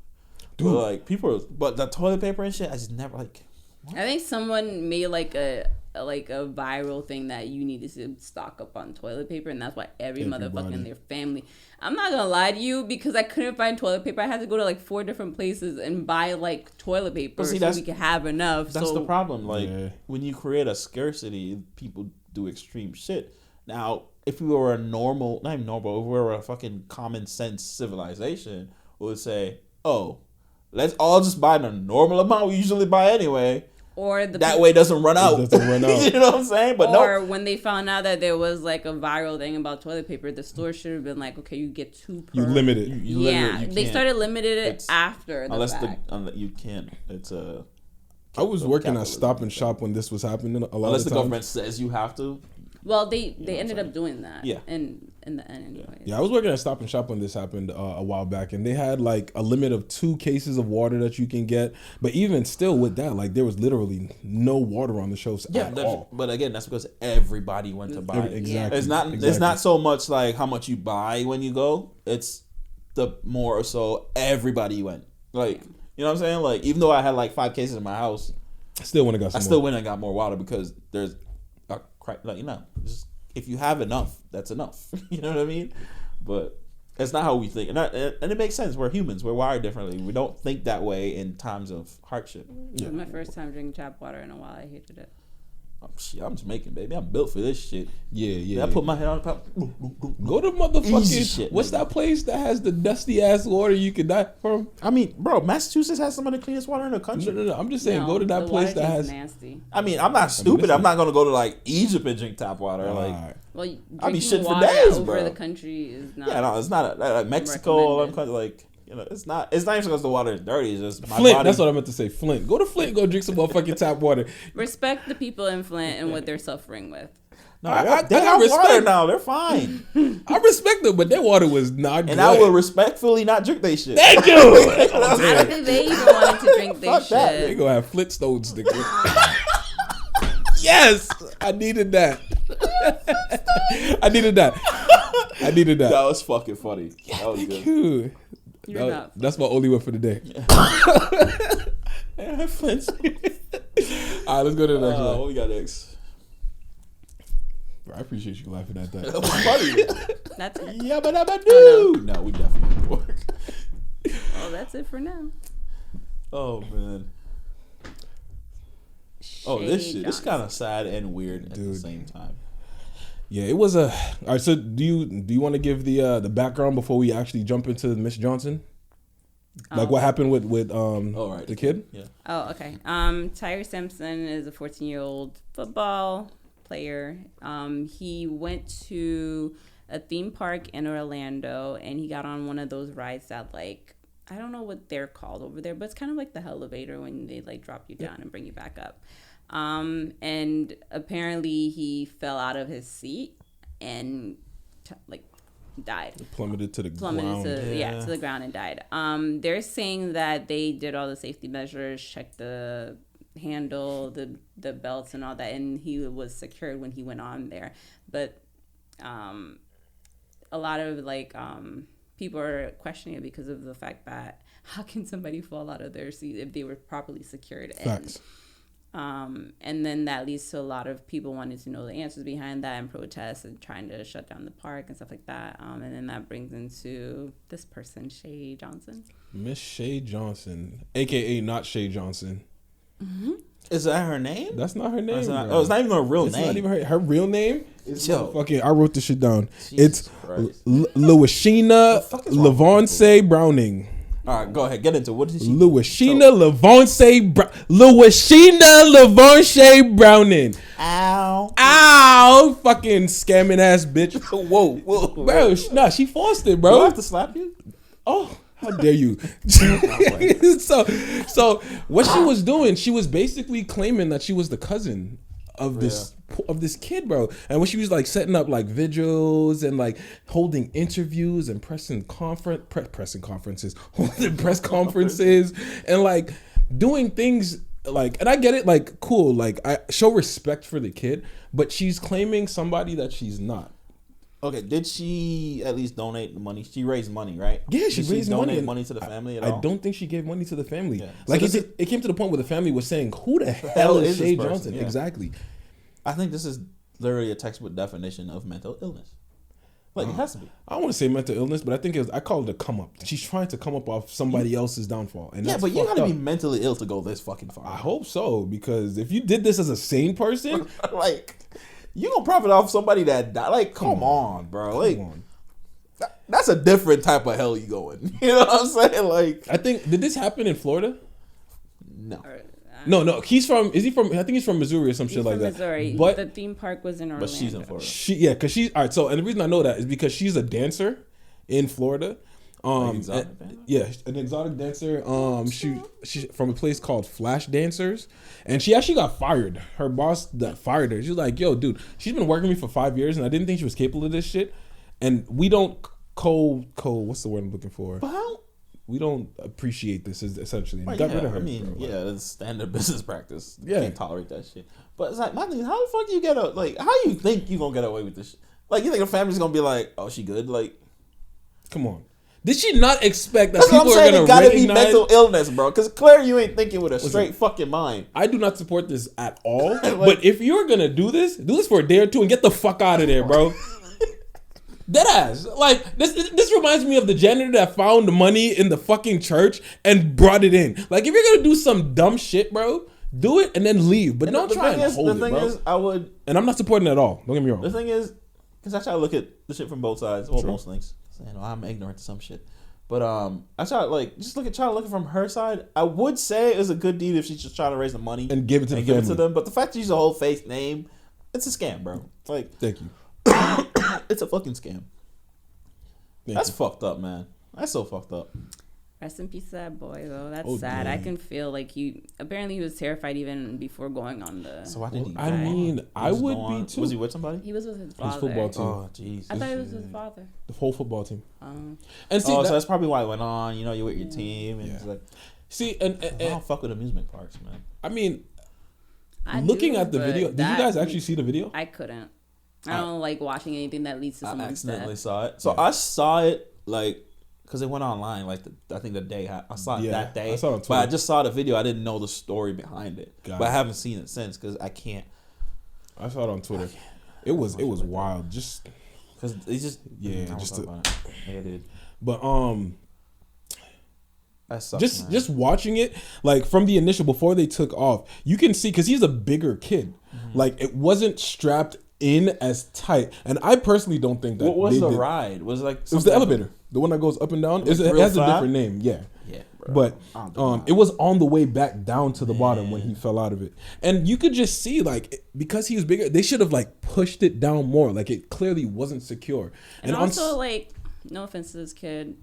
Dude. But like but the toilet paper and shit, I just never like. What? I think someone made like a viral thing that you needed to stock up on toilet paper, and that's why every motherfucker in their family. I'm not gonna lie to you, because I couldn't find toilet paper. I had to go to like 4 different places and buy like toilet paper so we could have enough. That's the problem. Like when you create a scarcity, people do extreme shit. Now, if we were a normal, not even normal, if we were a fucking common sense civilization, we would say, oh, let's all just buy the normal amount we usually buy anyway. Or that way it doesn't run out. You know what I'm saying? But when they found out that there was like a viral thing about toilet paper, the store should have been like, okay, you get 2 per. You limit it. They started limited it after the fact. Unless you can't. It's a. I was working at Stop and Shop when this was happening. Unless the government says you have to. Well, they ended up doing that. Yeah. In the end, anyway. Yeah, I was working at Stop and Shop when this happened a while back, and they had like a limit of 2 cases of water that you can get. But even still, with that, like there was literally no water on the shelves at all. But again, that's because everybody went to buy. Exactly. It's not so much like how much you buy when you go. It's the more so everybody went. Like, you know what I'm saying? Like, even though I had like 5 cases in my house, I still went and got more water because there's like, you know, just, if you have enough, that's enough. You know what I mean? But it's not how we think, and it makes sense. We're humans. We're wired differently. We don't think that way in times of hardship. It was my first time drinking tap water in a while. I hated it. I'm Jamaican, baby. I'm built for this shit. Yeah. I put my head on top. Go to motherfucking what's that place that has the dusty ass water you can die from? I mean, bro, Massachusetts has some of the cleanest water in the country. No. I'm just saying, go to that place that has. Nasty. I mean, I'm not stupid. I'm not gonna go to like Egypt and drink tap water. Like, well, I'll be shit for days, over bro. The country is not. Yeah, no, it's not like Mexico. Like. You know, it's not even because the water is dirty. It's just my Flint. body. That's what I meant to say. Flint. Go to Flint and go drink some motherfucking tap water. Respect the people in Flint and what they're suffering with. No, they got water now. They're fine. I respect them, but their water was not good. And I will respectfully not drink their shit. Thank you. I don't think they even wanted to drink their shit. They gonna have Flintstones stickers. Yes, I needed that. I needed that. That was fucking funny. That was good. You. That's my only one for the day. Yeah, Flint's. All right, let's go to the next one. What we got next? Bro, I appreciate you laughing at that. That was funny. That's it. Yeah, but no, we definitely work. Well, that's it for now. Oh man. This shit. It's kind of sad and weird at the same time. Yeah, it was a. All right, so do you want to give the background before we actually jump into Miss Johnson? Like what happened with the kid? Yeah. Oh, okay. Tyre Simpson is a 14-year-old football player. He went to a theme park in Orlando and he got on one of those rides that like I don't know what they're called over there, but it's kind of like the elevator when they like drop you down and bring you back up. And apparently he fell out of his seat and died. Plummeted to the ground. To the ground and died. They're saying that they did all the safety measures, checked the handle, the belts and all that, and he was secured when he went on there. But a lot of people are questioning it because of the fact that how can somebody fall out of their seat if they were properly secured? Facts. And then that leads to a lot of people wanting to know the answers behind that and protests and trying to shut down the park and stuff like that. And then that brings into this person, Shay Johnson. Miss Shay Johnson, a.k.a. not Shay Johnson. Mm-hmm. Is that her name? That's not her name. It's not even her real name. It's not even her real name. It's fucking. I wrote this shit down. Jesus it's Louishina Lavonce Browning. All right, go ahead. Get into it. What is she? Louishina Lavonce Browning. Ow. Fucking scamming ass bitch. Whoa. Bro, nah, she forced it, bro. Do I have to slap you? Oh, how dare you? So what she was doing, she was basically claiming that she was the cousin of this kid, bro. And when she was like setting up like vigils and like holding interviews and holding press conferences and like doing things like, and I get it, like cool, like I show respect for the kid, but she's claiming somebody that she's not. Okay, did she at least donate the money? She raised money, right? Yeah, she raised money. Donate money to the family at all? I don't think she gave money to the family. Yeah. So like it came to the point where the family was saying, "Who the hell is Shay Johnson?" Yeah. Exactly. I think this is literally a textbook definition of mental illness. Like it has to be. I don't want to say mental illness, but I think I call it a come up. She's trying to come up off somebody else's downfall, and yeah, but you gotta be mentally ill to go this fucking far. I hope so, because if you did this as a sane person, like. You gonna profit off somebody that died? Like, come on, bro. Like, that's a different type of hell you going. You know what I'm saying? Like, I think did this happen in Florida? No. No. Is he from? I think he's from Missouri or some shit like that. Missouri. But the theme park was in Orlando. But she's in Florida. Because she's all right. So, and the reason I know that is because she's a dancer in Florida. An exotic dancer. She's from a place called Flash Dancers, and she actually got fired. Her boss that fired her. She's like, "Yo, dude, she's been working with me for 5 years, and I didn't think she was capable of this shit. And we don't what's the word I'm looking for? We don't appreciate this. Essentially, right, got rid of her. I mean, it's standard business practice. You yeah, can't tolerate that shit. But it's like, my thing is, how the fuck do you get how you think you gonna get away with this shit? Like, you think a family's gonna be like, oh, she good? Like, come on. Did she not expect that that's people what I'm are saying. going It to gotta recognize? be mental illness, bro. Because clearly you ain't thinking with a straight fucking mind. I do not support this at all. But if you're going to do this for a day or two and get the fuck out of there, bro. Deadass. Like, this reminds me of the janitor that found the money in the fucking church and brought it in. Like, if you're going to do some dumb shit, bro, do it and then leave. But don't try and hold it, bro. The thing is, I would... And I'm not supporting it at all. Don't get me wrong. The thing is, because I try to look at the shit from both sides. Well, most things. I'm ignorant to some shit, but I try to look from her side. I would say it's a good deed if she's just trying to raise the money and give it to them. But the fact that she's a whole fake name, it's a scam, bro. Like, thank you. It's a fucking scam. That's fucked up, man. That's so fucked up. Rest in peace to that boy, though. That's sad. Man. I can feel like apparently he was terrified even before going on the... So why did he... I mean, I would be too. Was he with somebody? He was with his father. His football team. Oh, jeez. I thought it was his father. The whole football team. And see, so that's probably why it went on. You know, you're with your team. And it's like... See, and I don't fuck with amusement parks, man. I mean, looking at the video... Did you guys actually see the video? I couldn't. I don't like watching anything that leads to someone's death. I accidentally saw it. So I saw it, like... Because it went online, like I think the day I saw it that day. I saw it on Twitter. But I just saw the video. I didn't know the story behind it. But I haven't seen it since because I can't. I saw it on Twitter. It was wild. Just because it's just it did. But that sucks, just watching it, like from the initial before they took off, you can see because he's a bigger kid. Mm-hmm. Like it wasn't strapped in as tight, and I personally don't think that. What was the ride? Was it like it was the elevator, the one that goes up and down. It has a different name, yeah. Bro. But it was on the way back down to the bottom when he fell out of it, and you could just see like because he was bigger, they should have like pushed it down more. Like it clearly wasn't secure. And also, like, no offense to this kid,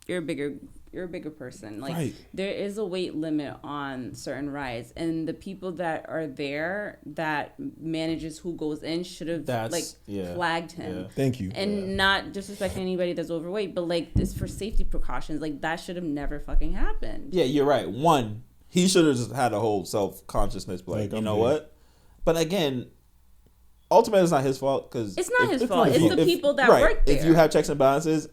you're a bigger You're a bigger person. Like Right. there is a weight limit on certain rides, and the people that are there that manages who goes in should have flagged him. Yeah. Thank you. And not disrespecting anybody that's overweight, but like this for safety precautions. Like that should have never fucking happened. Yeah, you're right. One, he should have just had a whole self-consciousness, like you know what? But again, ultimately, it's not his fault because it's not his fault. It's the people that work there. If you have checks and balances,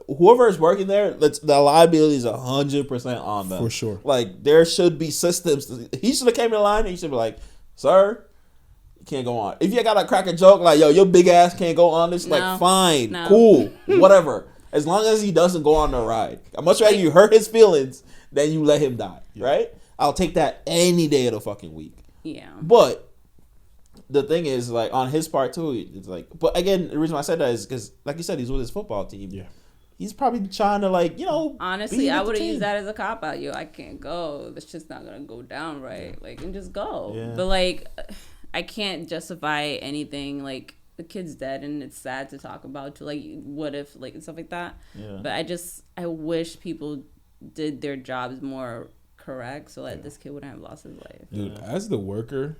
whoever is working there, the liability is 100% on them For sure. Like there should be systems. He should have came in line and he should be like, "Sir, you can't go on." If you gotta crack a joke like, "Yo, your big ass can't go on this," like fine, cool, whatever. As long as he doesn't go on the ride, I'd much rather you hurt his feelings than you let him die. Right? I'll take that any day of the fucking week. Yeah. But the thing is, like, on his part too, it's like, but again, the reason why I said that is because, like you said, he's with his football team. Yeah. He's probably trying to, like, you know. Honestly, I would have used that as a cop out. Yo, I can't go. That's just not gonna go down right. Like, and just go. Yeah. But like, I can't justify anything. Like, the kid's dead, and it's sad to talk about. To like, what if, like, and stuff like that. Yeah. But I wish people did their jobs more correct, so that this kid wouldn't have lost his life. Dude, as the worker,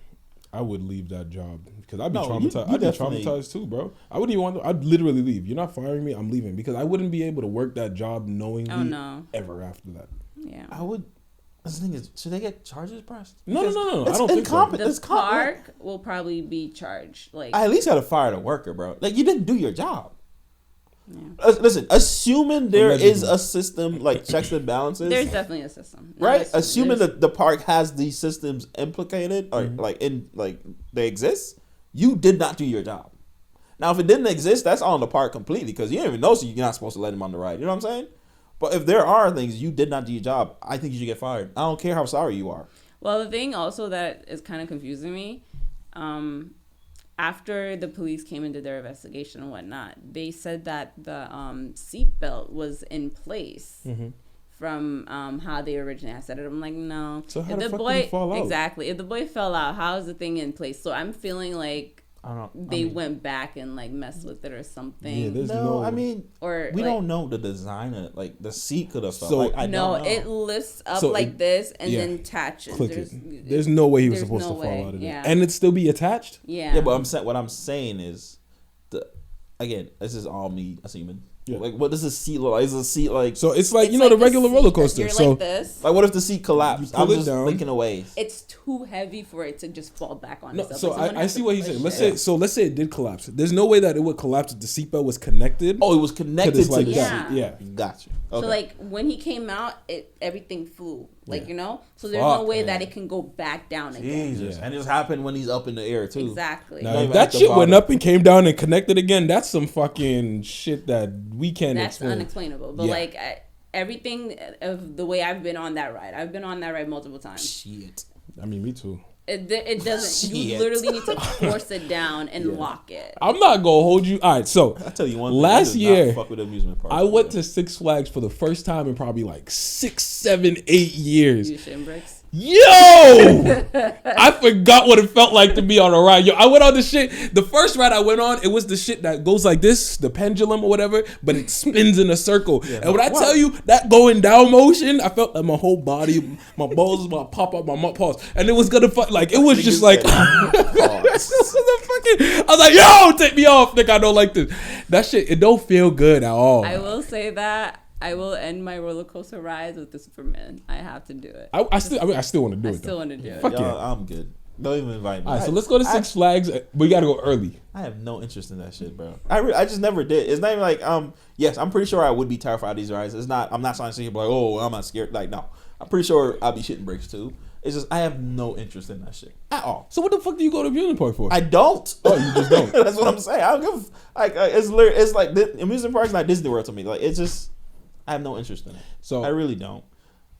I would leave that job because I'd be traumatized. I'd be traumatized too, bro. I wouldn't even want to. I'd literally leave. You're not firing me. I'm leaving because I wouldn't be able to work that job knowingly ever after that. Yeah, I would. The thing is, should they get charges pressed? No. I don't think so. The park will probably be charged. Like, I at least had to fire the worker, bro. Like, you didn't do your job. Yeah. Listen, assuming there is a system like checks and balances, there's definitely a system, right? Assuming that the park has these systems implicated or they exist, you did not do your job. Now, if it didn't exist, that's on the park completely because you don't even know, so you're not supposed to let him on the ride. You know what I'm saying? But if there are things you did not do your job, I think you should get fired. I don't care how sorry you are. Well, the thing also that is kind of confusing me. After the police came and did their investigation and whatnot, they said that the seatbelt was in place from how they originally had said it. I'm like, no. So how the fuck did he fall out? Exactly. If the boy fell out, how is the thing in place? So I'm feeling like they went back and like messed with it or something. Yeah, I mean, or we don't know the designer. Like the seat could have fell. So I don't know. It lifts up like this and then attaches. There's no way he was supposed to fall out of it, and it'd still be attached. Yeah. But what I'm saying is, this is all me assuming. Yeah. Like, what does the seat look like? Is the seat like... So it's like, the regular roller coaster. So like this. Like, what if the seat collapsed? I'm just thinking away. It's too heavy for it to just fall back on itself. So I see what he's saying. Let's say it did collapse. There's no way that it would collapse if the seatbelt was connected. Oh, it was connected to the seat. Yeah. Gotcha. Okay. So, like, when he came out, everything flew. Like, So there's no way that it can go back down again. Jesus. Yeah. And it just happened when he's up in the air, too. Exactly. Now, if that shit went up and came down and connected again, that's some fucking shit that we can't explain. That's unexplainable. But, like, everything of the way I've been on that ride. I've been on that ride multiple times. Shit. I mean, me too. It doesn't. You literally need to force it down and lock it. I'm not gonna hold you. All right, so I tell you one. Last year, fuck with amusement parks, I went to Six Flags for the first time in probably like 6, 7, 8 years. You shin bricks? Yo, I forgot what it felt like to be on a ride. Yo, I went on the shit. The first ride I went on, it was the shit that goes like this, the pendulum or whatever, but it spins in a circle. Yeah, and when I tell you that going down motion, I felt like my whole body, my balls was about to pop up my pause, and it was gonna it was just like, I was like, yo, take me off, nigga. I don't like this. That shit, it don't feel good at all. I will say that. I will end my roller coaster rides with the Superman. I have to do it. I still want to do it. I still want to do it. Fuck yeah. I'm good. Don't even invite me. All right, so let's go to Six Flags. We got to go early. I have no interest in that shit, bro. I just never did. It's not even like, yes, I'm pretty sure I would be terrified of these rides. It's not, I'm not trying to say like, oh, I'm not scared. Like, no. I'm pretty sure I'll be shitting bricks too. It's just, I have no interest in that shit at all. So what the fuck do you go to amusement park for? I don't. Oh, you just don't. That's what I'm saying. I don't give, it's like, amusement park's not Disney World to me. Like, it's just, I have no interest in it. So I really don't.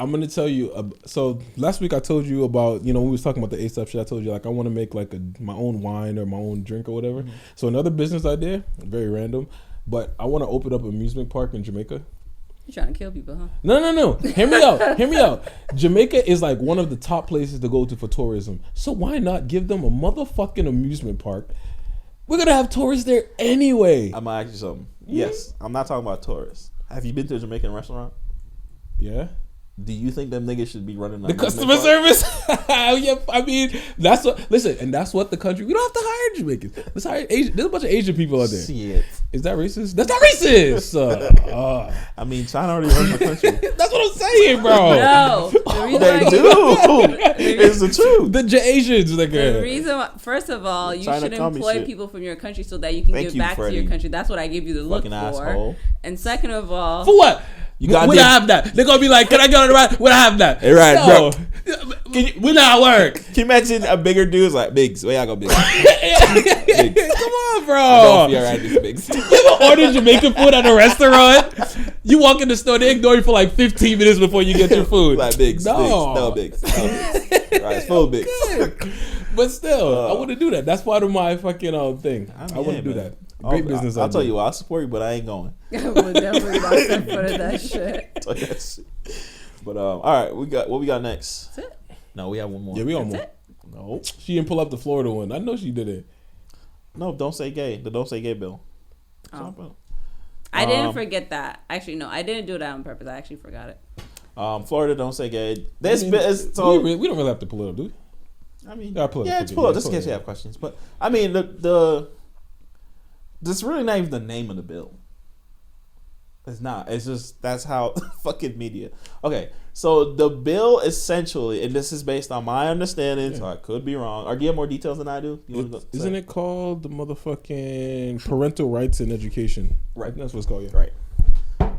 I'm gonna tell you. So last week I told you about when we was talking about the ASAP shit. I told you like I want to make like my own wine or my own drink or whatever. Mm-hmm. So another business idea, very random, but I want to open up an amusement park in Jamaica. You trying to kill people, huh? No. Hear me out. Jamaica is like one of the top places to go to for tourism. So why not give them a motherfucking amusement park? We're gonna have tourists there anyway. I'm gonna ask you something. Mm-hmm. Yes, I'm not talking about tourists. Have you been to a Jamaican restaurant? Yeah. Do you think them niggas should be running the customer service? Yeah, I mean, that's what. Listen, and that's what the country. We don't have to hire Jamaicans. Let's hire Asian. There's a bunch of Asian people out there. Shit. Is that racist? That's not racist. I mean, China already runs the country. That's what I'm saying, bro. No, They do. It's the truth. The Asians, the reason, first of all, you China should employ shit. people from your country so that you can give back to your country. That's what I give you the look Fucking for. asshole. And second of all, for what? You got when I have that. They're gonna be like, "Can I get on the ride?" When I have that, hey, right, no. bro. When I work, can you imagine a bigger dude's like, Biggs, where y'all go, Biggs? Biggs. Come on, bro. Biggs. You ever ordered Jamaican food at a restaurant? You walk in the store, they ignore you for like 15 minutes before you get your food. Like Biggs, no, Biggs. Right, it's full Biggs. But still, I wouldn't do that. That's part of my fucking thing. I wouldn't do that. Great business. I'll tell you what, I'll support you, but I ain't going. We'll definitely not in front of that shit. But all right, what we got next? That's it. No, we have one more. Yeah, we got more. No, she didn't pull up the Florida one. I know she did it. No, don't say gay. The don't say gay bill. Oh. I didn't forget that. Actually, no, I didn't do that on purpose. I actually forgot it. Florida don't say gay. This bit is so. We don't really have to pull it up, do we? I mean, pull it's pull up just in case you have questions. But I mean, that's really not even the name of the bill. It's not. It's just that's how fucking media. Okay, so the bill essentially, and this is based on my understanding, so I could be wrong. Or do you have more details than I do? Isn't it called the motherfucking parental rights in education? Right, that's what it's called. Yeah. Right.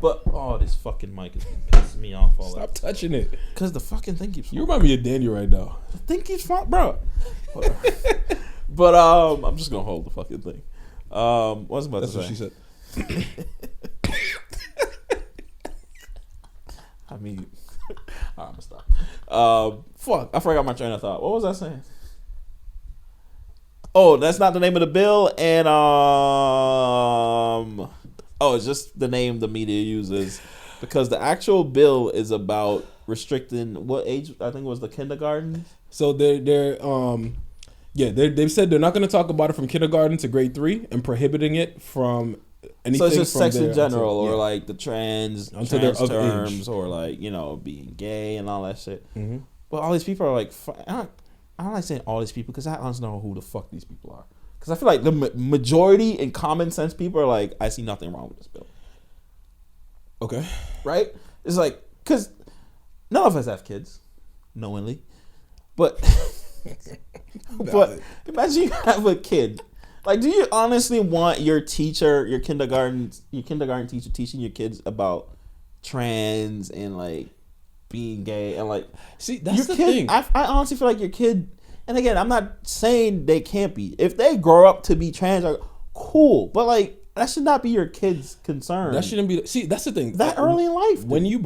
But this fucking mic is pissing me off. Stop touching it, cause the fucking thing keeps. You remind me of Daniel right now. The thing keeps falling, bro. But I'm just gonna hold the fucking thing. What was I about to say? That's what she said. I mean, I'm gonna stop. Fuck, I forgot my train of thought. What was I saying? Oh, that's not the name of the bill, and it's just the name the media uses because the actual bill is about restricting what age? I think it was the kindergarten. So they've said they're not going to talk about it from kindergarten to grade 3 and prohibiting it from anything. So it's just from sex in until, general, or like the trans terms, or like being gay and all that shit. Mm-hmm. But all these people are like, I don't like saying all these people because I honestly don't know who the fuck these people are. Because I feel like the majority and common sense people are like, I see nothing wrong with this bill. Okay. Right? It's like, because none of us have kids, knowingly. But imagine you have a kid. Like, do you honestly want your teacher, your kindergarten teacher teaching your kids about trans and like being gay and like, see, that's the kid, thing. I honestly feel like your kid, and again, I'm not saying they can't be. If they grow up to be trans, like, cool. But like, that should not be your kid's concern. That shouldn't be. See, that's the thing. That early in life. Dude. When you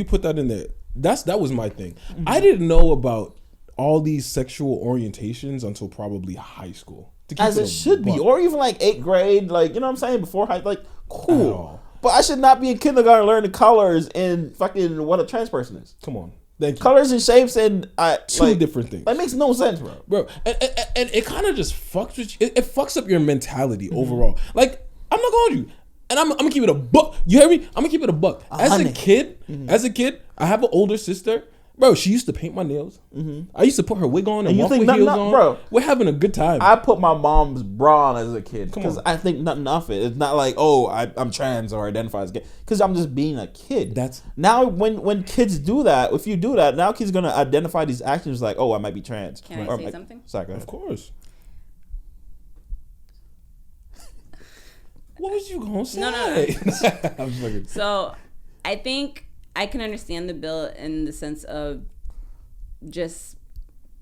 put that in there, that was my thing. Mm-hmm. I didn't know about all these sexual orientations until probably high school. As it should be, or even like 8th grade, like, you know what I'm saying, before high, like, cool. But I should not be in kindergarten learning colors and fucking what a trans person is. Come on. Thank you. Colors and shapes and two different things. That makes no sense, bro. And it kind of just fucks with you. It fucks up your mentality overall. Like, I'm not going to you. And I'm gonna keep it a buck. You hear me? I'm gonna keep it a buck. As a kid, I have an older sister. Bro, she used to paint my nails. Mm-hmm. I used to put her wig on and walk with heels on. Bro, we're having a good time. I put my mom's bra on as a kid because I think nothing of it. It's not like, I'm trans or identify as gay, because I'm just being a kid. Now when kids do that, if you do that, now kids gonna identify these actions like, I might be trans. Can I say something? Sorry, go ahead. Of course. What was you gonna say? No. I'm just like, so I think I can understand the bill in the sense of just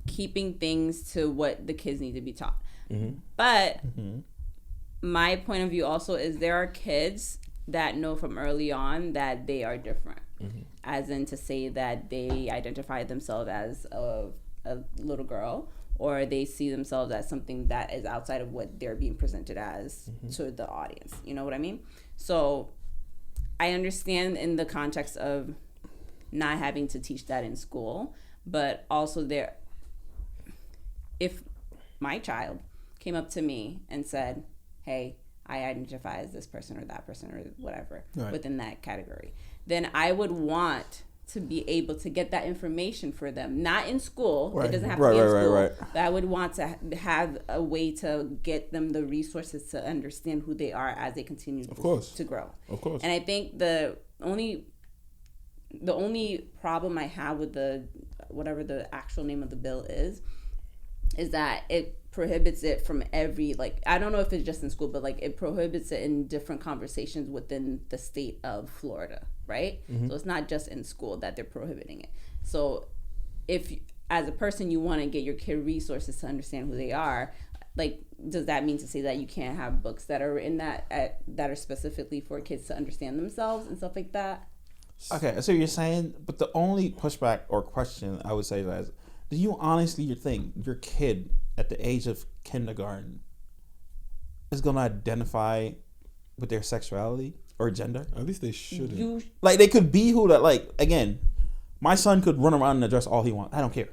keeping things to what the kids need to be taught. Mm-hmm. But my point of view also is there are kids that know from early on that they are different. Mm-hmm. As in to say that they identify themselves as a little girl, or they see themselves as something that is outside of what they're being presented as to the audience. You know what I mean? So I understand in the context of not having to teach that in school, but also if my child came up to me and said, hey, I identify as this person or that person or whatever within that category, then I would want to be able to get that information for them. Not in school. It doesn't have to be in school. But I would want to have a way to get them the resources to understand who they are as they continue to grow. Of course. And I think the only problem I have with whatever the actual name of the bill is that it prohibits it from every, like, I don't know if it's just in school, but like it prohibits it in different conversations within the state of Florida, right? So it's not just in school that they're prohibiting it. So if as a person you want to get your kid resources to understand who they are, like, does that mean to say that you can't have books that are in that are specifically for kids to understand themselves and stuff like that? Okay, so you're saying, but the only pushback or question I would say is, do you honestly think your kid at the age of kindergarten is going to identify with their sexuality or gender? At least they shouldn't. Like, they could be who that, like, again, my son could run around in a dress all he wants. I don't care.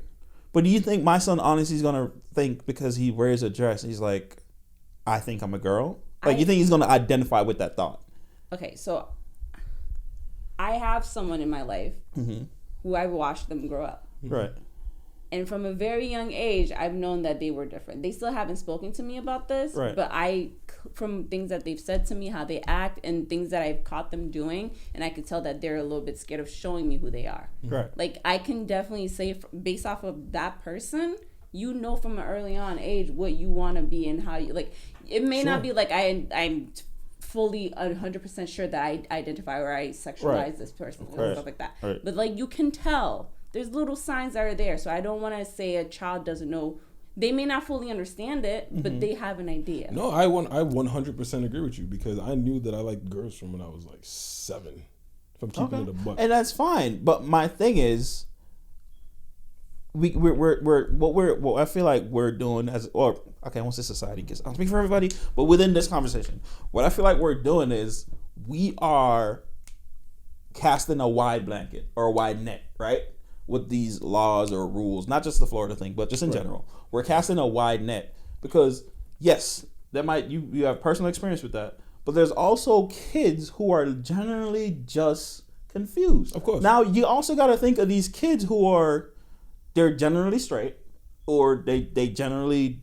But do you think my son honestly is going to think because he wears a dress, he's like, I think I'm a girl? Like, you think he's going to identify with that thought? Okay, so I have someone in my life who I've watched them grow up. Right. And from a very young age, I've known that they were different. They still haven't spoken to me about this, but from things that they've said to me, how they act, and things that I've caught them doing, and I could tell that they're a little bit scared of showing me who they are. Right. Like, I can definitely say, based off of that person, you know from an early on age what you want to be and how you, like, it may not be like I'm fully 100% sure that I identify or I sexualize this person and stuff like that. Right. But, like, you can tell. There's little signs that are there. So I don't want to say a child doesn't know. They may not fully understand it, but they have an idea. No, I 100% agree with you, because I knew that I liked girls from when I was like 7. If I'm keeping it a buck. And that's fine. But my thing is, what I feel like we're doing once this society gets, I'll speak for everybody, but within this conversation, what I feel like we're doing is we are casting a wide blanket or a wide net, right? With these laws or rules, not just the Florida thing, but just in general, we're casting a wide net because yes, you have personal experience with that, but there's also kids who are generally just confused. Of course. Now you also got to think of these kids they're generally straight, or they generally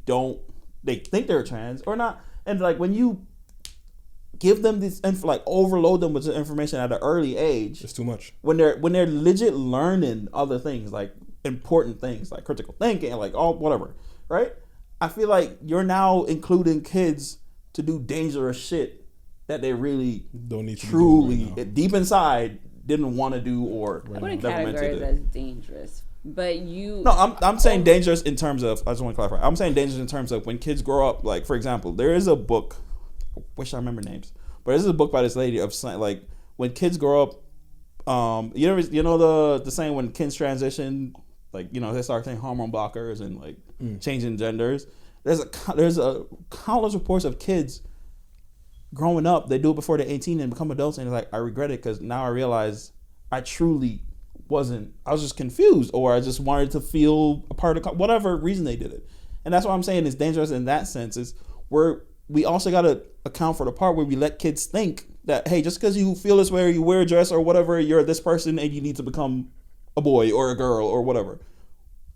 they think they're trans or not, and like when you give them this overload them with the information at an early age. It's too much. When they're legit learning other things, like important things like critical thinking and like all whatever, right? I feel like you're now including kids to do dangerous shit that they really don't need to truly right deep inside didn't want to do or I wouldn't categorize it as dangerous. But I'm saying dangerous in terms of, I just want to clarify. I'm saying dangerous in terms of when kids grow up. Like, for example, there is a book. I wish I remember names, but this is a book by this lady of like when kids grow up. You know the saying when kids transition, like, you know, they start taking hormone blockers and like changing genders. There's a countless reports of kids growing up. They do it before they're 18 and become adults, and they're like, I regret it because now I realize I truly wasn't. I was just confused, or I just wanted to feel a part of whatever reason they did it. And that's what I'm saying is dangerous in that sense. Is we also got to account for the part where we let kids think that, hey, just because you feel this way or you wear a dress or whatever, you're this person and you need to become a boy or a girl or whatever.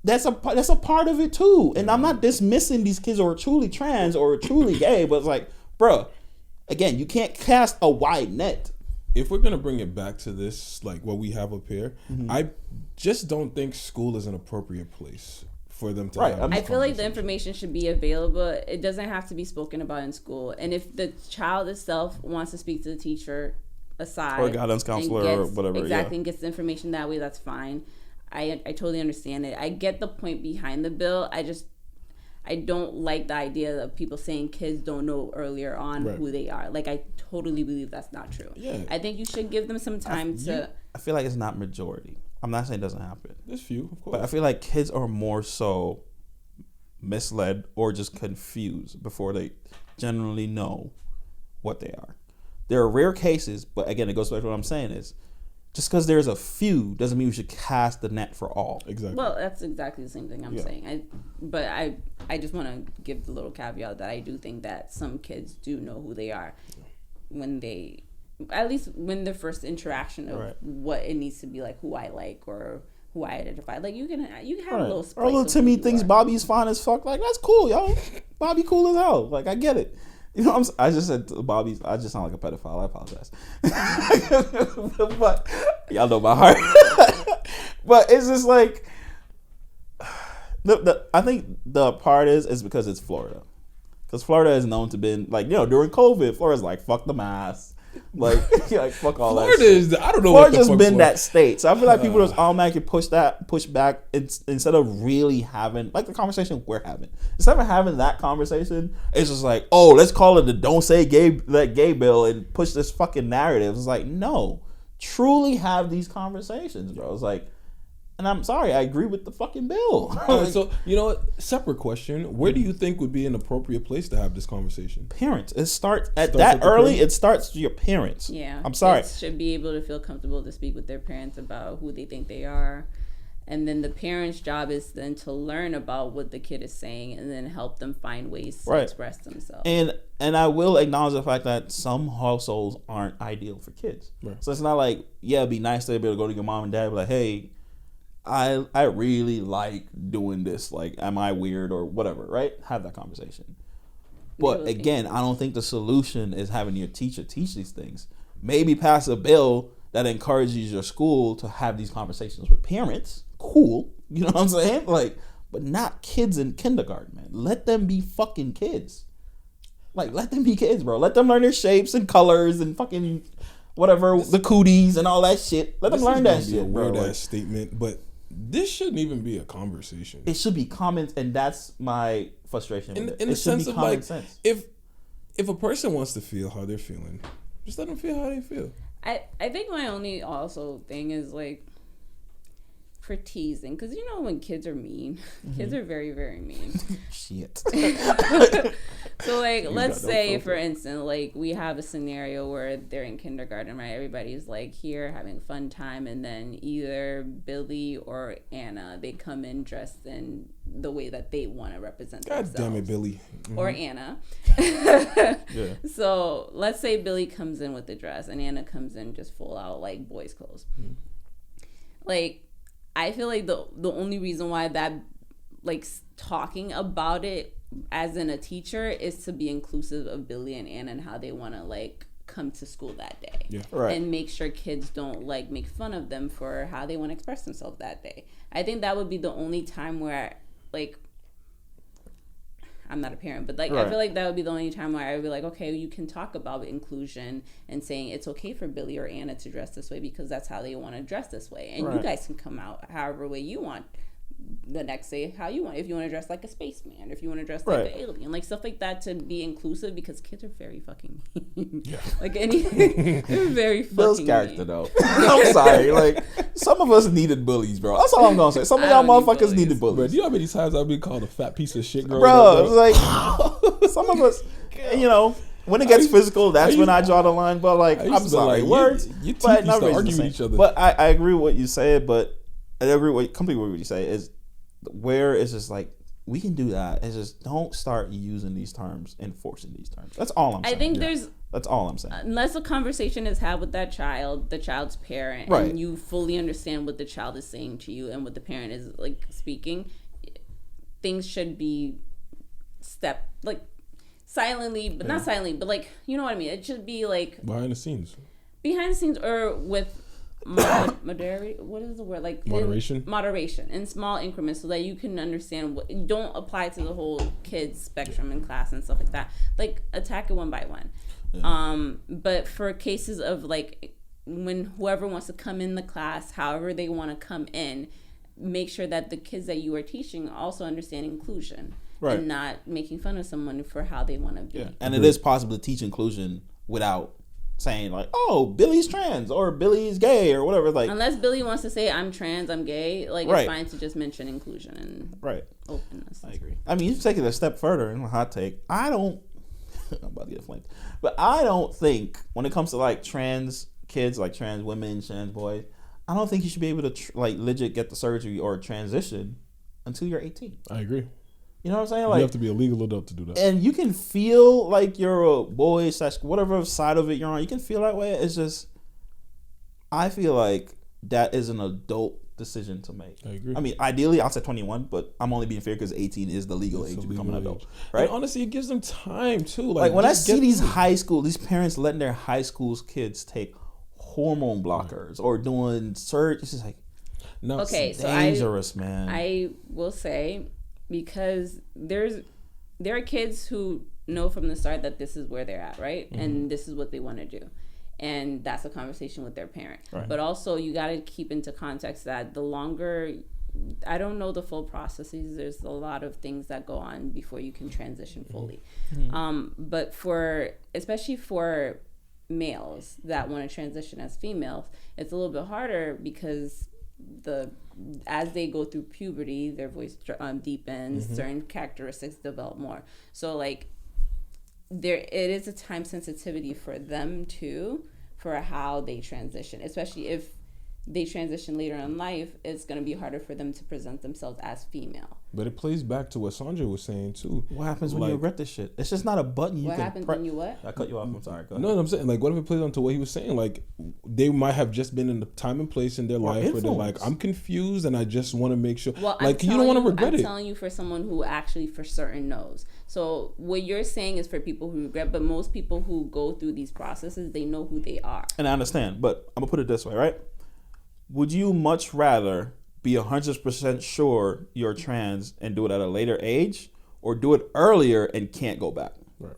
That's a part of it too. And I'm not dismissing these kids who are truly trans or truly gay, but it's like, bruh, again, you can't cast a wide net. If we're gonna bring it back to this, like what we have up here, I just don't think school is an appropriate place for them to have. I feel like the information should be available. It doesn't have to be spoken about in school. And if the child itself wants to speak to the teacher aside, or a guidance counselor or whatever, and gets the information that way, that's fine. I totally understand it. I get the point behind the bill. I don't like the idea of people saying kids don't know earlier on who they are. Like, I totally believe that's not true. Yeah. I think you should give them some time to... I feel like it's not majority. I'm not saying it doesn't happen. There's few, of course. But I feel like kids are more so misled or just confused before they generally know what they are. There are rare cases, but again, it goes back to what I'm saying is, just because there's a few doesn't mean we should cast the net for all. Exactly. Well, that's exactly the same thing I'm saying. I just want to give the little caveat that I do think that some kids do know who they are when they, at least when the first interaction of what it needs to be like, who I like or who I identify. Like you can have a little spice. Or little Timmy thinks Bobby's fine as fuck. Like that's cool, yo. Bobby cool as hell. Like I get it. You know what I'm saying? I just said Bobby. I just sound like a pedophile. I apologize. But y'all know my heart. But it's just like I think the part is because it's Florida. Because Florida is known to be like, during COVID, Florida's like fuck the mask. Like fuck all Florida that shit. is, I don't know Florida what the just fuck been Florida. that state. So I feel like people just automatically push back instead of really having like the conversation we're having. Instead of having that conversation, it's just like, oh, let's call it the don't say gay bill and push this fucking narrative. It's like, no, truly have these conversations, bro. It's like, and I'm sorry, I agree with the fucking bill. Right, so you know what? Separate question. Where do you think would be an appropriate place to have this conversation? Parents. It starts at that early. Parents? It starts with your parents. Yeah. I'm sorry. Kids should be able to feel comfortable to speak with their parents about who they think they are. And then the parents' job is then to learn about what the kid is saying and then help them find ways to express themselves. And I will acknowledge the fact that some households aren't ideal for kids. Right. So it's not like, it'd be nice to be able to go to your mom and dad and be like, hey, I really like doing this. Like, am I weird or whatever, right? Have that conversation. But again, I don't think the solution is having your teacher teach these things. Maybe pass a bill that encourages your school to have these conversations with parents. Cool. You know what I'm saying? Like, but not kids in kindergarten, man. Let them be fucking kids. Like, let them be kids, bro. Let them learn their shapes and colors and fucking whatever, the cooties and all that shit. Let them learn that shit, bro. Weird ass statement, but this shouldn't even be a conversation. It should be common, and that's my frustration with it. In the sense of like, sense. if a person wants to feel how they're feeling, just let them feel how they feel. I think my only also thing is like for teasing, because when kids are mean, kids are very, very mean. Shit. So like, let's say for instance, like we have a scenario where they're in kindergarten, right? Everybody's like here having a fun time, and then either Billy or Anna, they come in dressed in the way that they want to represent themselves. God damn it, Billy. Mm-hmm. Or Anna. Yeah. So let's say Billy comes in with the dress and Anna comes in just full out like boys' clothes. Like, I feel like the only reason why that, like, talking about it as in a teacher is to be inclusive of Billy and Anna and how they want to, like, come to school that day. Yeah. Right. And make sure kids don't, like, make fun of them for how they want to express themselves that day. I think that would be the only time where, like, I'm not a parent, but, like, I feel like that would be the only time where I would be like, okay, you can talk about inclusion and saying it's okay for Billy or Anna to dress this way because that's how they want to dress this way. And you guys can come out however way you want the next day, how you want. If you want to dress like a spaceman, or if you want to dress like an alien, like stuff like that, to be inclusive, because kids are very fucking mean. Yeah. Like anything, they're very fucking Bill's character, mean. Though. I'm sorry. Like, some of us needed bullies, bro. That's all I'm going to say. Some of y'all motherfuckers needed bullies. Bro, do you know how many times I've been called a fat piece of shit, girl? Bro, it's like, some of us, when it gets physical, that's when I draw the line. But, like, I'm sorry. Words. Your teeth used to argue with each other. But I agree with what you said, but I agree completely with what you say is, where it's just like, we can do that, and just don't start using these terms, enforcing these terms. That's all I'm saying. I think that's all I'm saying. Unless a conversation is had with that child, the child's parent, and you fully understand what the child is saying to you and what the parent is, like, speaking, things should be silently, but not silently, but, like, you know what I mean? It should be like behind the scenes, or with what is the word, like moderation in small increments, so that you can understand don't apply to the whole kids spectrum in class and stuff like that. Like, attack it one by one. But for cases of, like, when whoever wants to come in the class, however they want to come in, make sure that the kids that you are teaching also understand inclusion, and not making fun of someone for how they want to be. Yeah. And it is possible to teach inclusion without saying, like, oh, Billy's trans or Billy's gay or whatever. Like, unless Billy wants to say I'm trans, I'm gay, like, it's fine to just mention inclusion and openness. I agree. I mean, you take it a step further in a hot take. I'm about to get flamed, but I don't think when it comes to, like, trans kids, like trans women, trans boys, I don't think you should be able to legit get the surgery or transition until you're 18. I agree. You know what I'm saying? Like, you have to be a legal adult to do that. And you can feel like you're a boy / whatever side of it you're on. You can feel that way. It's just, I feel like that is an adult decision to make. I agree. I mean, ideally, I'll say 21, but I'm only being fair because 18 is the legal age to become an adult, right? And honestly, it gives them time too. Like when I see these parents letting their high school kids take hormone blockers or doing surgery, it's just like, no, okay, it's so dangerous, man. I will say, because there are kids who know from the start that this is where they're at, right? Mm-hmm. And this is what they want to do. And that's a conversation with their parent. Right. But also you got to keep into context that the longer, I don't know the full processes. There's a lot of things that go on before you can transition fully. Mm-hmm. But especially for males that want to transition as females, it's a little bit harder because as they go through puberty, their voice deepens, mm-hmm. certain characteristics develop more. So like it is a time sensitivity for them too, for how they transition, especially if they transition later in life. It's going to be harder for them to present themselves as female. But it plays back to what Sandra was saying too. What happens when you regret this shit? It's just not a button you what can happens when you what? I cut you off. I'm sorry. Go ahead. No, I'm saying, like, what if it plays on to what he was saying? Like, they might have just been in the time and place in their life where they're like, I'm confused and I just want to make sure. Well, like, you don't want to regret it. I'm telling you for someone who actually for certain knows. So what you're saying is for people who regret, but most people who go through these processes, they know who they are. And I understand, but I'm going to put it this way, right? Would you much rather be 100% sure you're trans and do it at a later age, or do it earlier and can't go back? Right.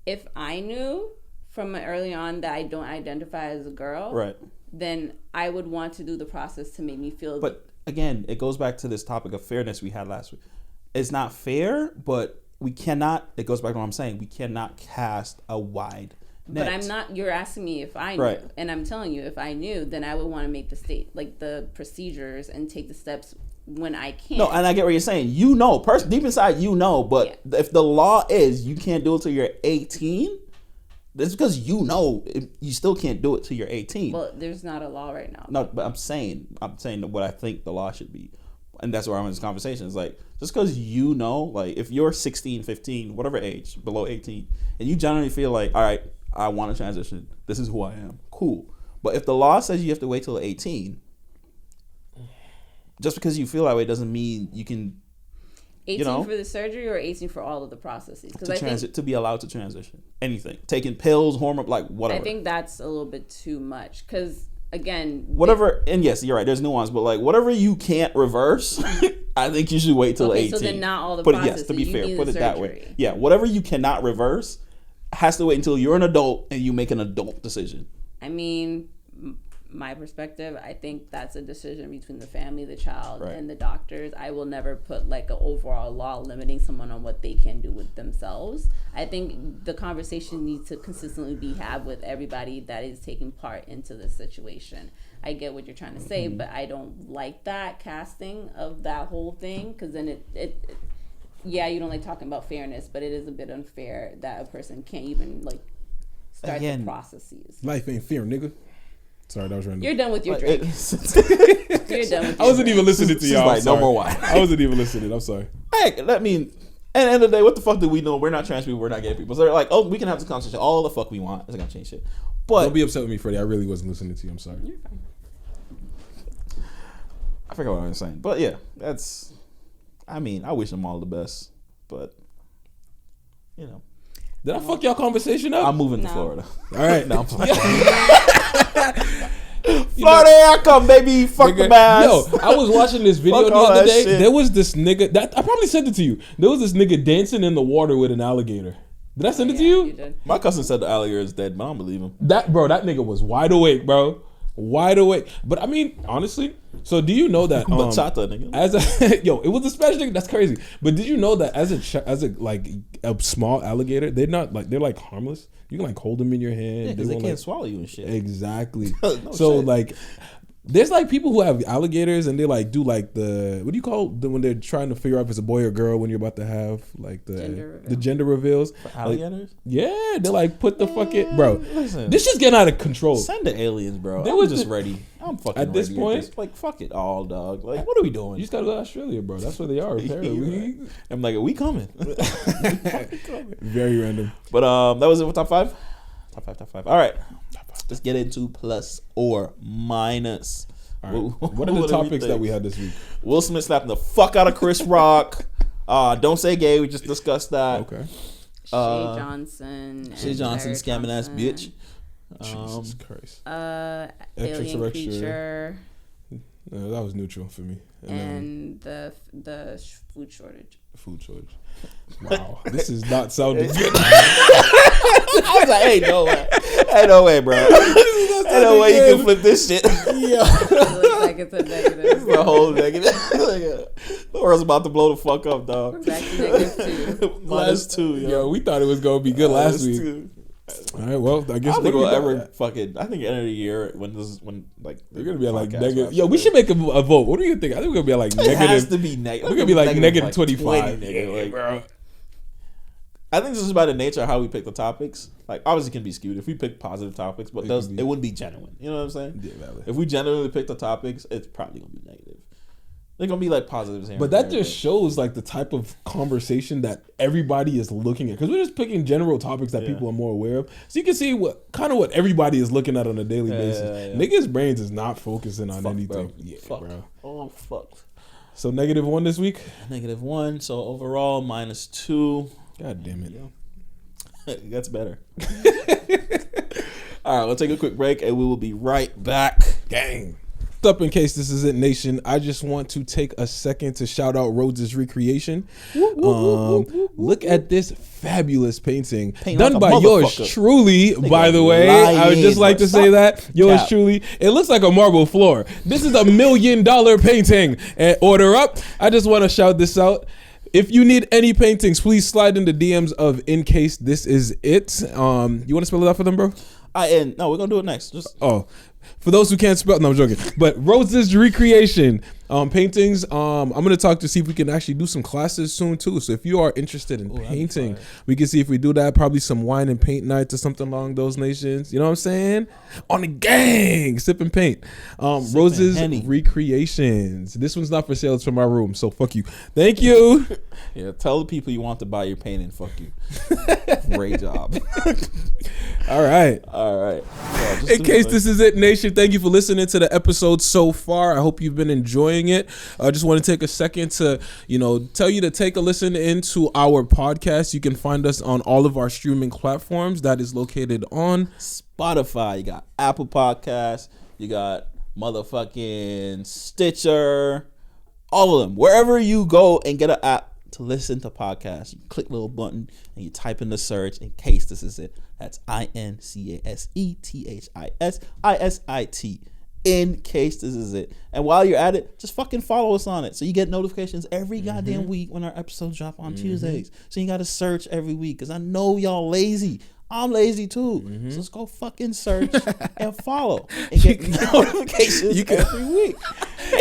If I knew from early on that I don't identify as a girl, right, then I would want to do the process to make me feel. But again, it goes back to this topic of fairness we had last week. It's not fair, but we cannot. It goes back to what I'm saying. We cannot cast a wide net. But I'm not. You're asking me if I knew, right, and I'm telling you, if I knew, then I would want to make the procedures and take the steps when I can. No, and I get what you're saying. You know, deep inside, you know. But if the law is you can't do it till you're 18, that's because you know you still can't do it till you're 18. Well, there's not a law right now. No, but I'm saying what I think the law should be. And that's where I'm in this conversation. It's like, just because you know, like, if you're 16, 15, whatever age, below 18, and you generally feel like, all right, I want to transition, this is who I am, cool. But if the law says you have to wait till 18, just because you feel that way doesn't mean you can, 18 for the surgery or 18 for all of the processes? To be allowed to transition. Anything. Taking pills, hormone, like, whatever. I think that's a little bit too much, because again, whatever, and yes, you're right, there's nuance, but like whatever you can't reverse, I think you should wait till 18. So then not all the processes. Yes, to be fair, put it that way. Yeah, whatever you cannot reverse has to wait until you're an adult and you make an adult decision. I mean, my perspective, I think that's a decision between the family, the child, right, and the doctors. I will never put like an overall law limiting someone on what they can do with themselves. I think the conversation needs to consistently be had with everybody that is taking part into this situation. I get what you're trying to say, but I don't like that casting of that whole thing, because then it you don't like talking about fairness, but it is a bit unfair that a person can't even like start the processes. Life ain't fair, nigga. Sorry, that was random. You're done with your drink. You're done with your I wasn't even listening to y'all. Like, no more wine. I wasn't even listening. I'm sorry. Hey, I mean, at the end of the day, what the fuck do we know? We're not trans people. We're not gay people. So they're like, oh, we can have this conversation all the fuck we want. It's not gonna change shit. But don't be upset with me, Freddie. I really wasn't listening to you. I'm sorry. You're fine. I forgot what I was saying. But yeah, that's. I mean, I wish them all the best. But you know. Did I fuck y'all conversation up? I'm moving to Florida. All right. No, I'm playing. Florida, I come, baby. Fuck the bass. Yo, I was watching this video the other day. Shit. There was this nigga that I probably sent it to you. There was this nigga dancing in the water with an alligator. Did I send it to you? You did. My cousin said the alligator is dead, but I don't believe him. That nigga was wide awake, bro. Wide awake. But I mean, honestly, so do you know that bachata, nigga. It was a special nigga. That's crazy. But did you know that as a small alligator, they're like harmless. You can like hold them in your hand. Yeah, because they can't swallow you and shit. Exactly. No so shit. like, There's like people who have alligators and they like do like the what do you call when they're trying to figure out if it's a boy or girl when you're about to have like the gender reveals for alligators. Like, yeah, they like put the fucking bro. Listen, this shit's getting out of control. Send the aliens, bro. I'm just ready. I'm fucking at this ready point. Like fuck it all, dog. Like what are we doing? You just gotta go to Australia, bro. That's where they are. Apparently, I'm like, are we coming? Very random. But that was it for top five. Top five. All right. Let's get into plus or minus. All right. What are the topics that we had this week? Will Smith slapping the fuck out of Chris Rock. Don't say gay. We just discussed that. Okay. Shay Johnson. Shay Johnson, scamming ass bitch. Jesus Christ. Alien creature. No, that was neutral for me. And the food shortage. Wow, this is not sounding good. I was like, ain't no way, bro. Ain't no way you can flip this shit. Yeah. It looks like it's a negative. It's the whole negative. The world's about to blow the fuck up, dog. We're back to -2. -2, yo. We thought it was gonna be good last week. All right, well, I guess I think we'll ever fucking. I think end of the year when like we're gonna be at like negative. Yo, we should make a vote. What do you think? I think we're gonna be at like negative. It has to be negative. We're gonna be like negative 25. Bro. I think this is by the nature of how we pick the topics. Like, obviously, it can be skewed if we pick positive topics, but it wouldn't be genuine. You know what I'm saying? Yeah, valid. If we genuinely pick the topics, it's probably gonna be negative. They're gonna be like positives here. But that just shows like the type of conversation that everybody is looking at, because we're just picking general topics that people are more aware of, so you can see what everybody is looking at on a daily basis. Niggas' brains is not focusing on anything. Bro. Yeah, fuck. bro. Oh fuck. So -1 this week. -1. So overall -2. God damn it. That's better. All right, we'll take a quick break and we will be right back. Gang. Up in case this is it, nation. I just want to take a second to shout out Rhodes' Recreation. Look at this fabulous painting done by yours truly, by the way. I would just like to say that yours truly. It looks like a marble floor. This is $1 million painting. And order up. I just want to shout this out. If you need any paintings, please slide in the DMs of In Case This Is It. You want to spell it out for them, bro? No, we're gonna do it next. For those who can't spell, no, I'm joking. But Rhodes' Recreation paintings. I'm gonna talk to see if we can actually do some classes soon too. So if you are interested in painting, we can see if we do that. Probably some wine and paint nights or something along those nations. You know what I'm saying? On the gang, sip and paint. Rhodes' Recreations. This one's not for sale. It's for my room. So fuck you. Thank you. Yeah, tell the people you want to buy your painting. Fuck you. Great job. All right. In case this is it, nation. Thank you for listening to the episode so far. I hope you've been enjoying it. I just want to take a second to, tell you to take a listen into our podcast. You can find us on all of our streaming platforms. That is located on Spotify. You got Apple Podcasts. You got motherfucking Stitcher. All of them. Wherever you go and get an app to listen to podcasts, you click the little button and you type in the search In Case This Is It. That's INCASETHISISIT. In Case This Is It. And while you're at it, just fucking follow us on it, so you get notifications every goddamn week when our episodes drop on Tuesdays. So you gotta search every week, because I know y'all lazy. I'm lazy too. So let's go fucking search and follow and get notifications every week.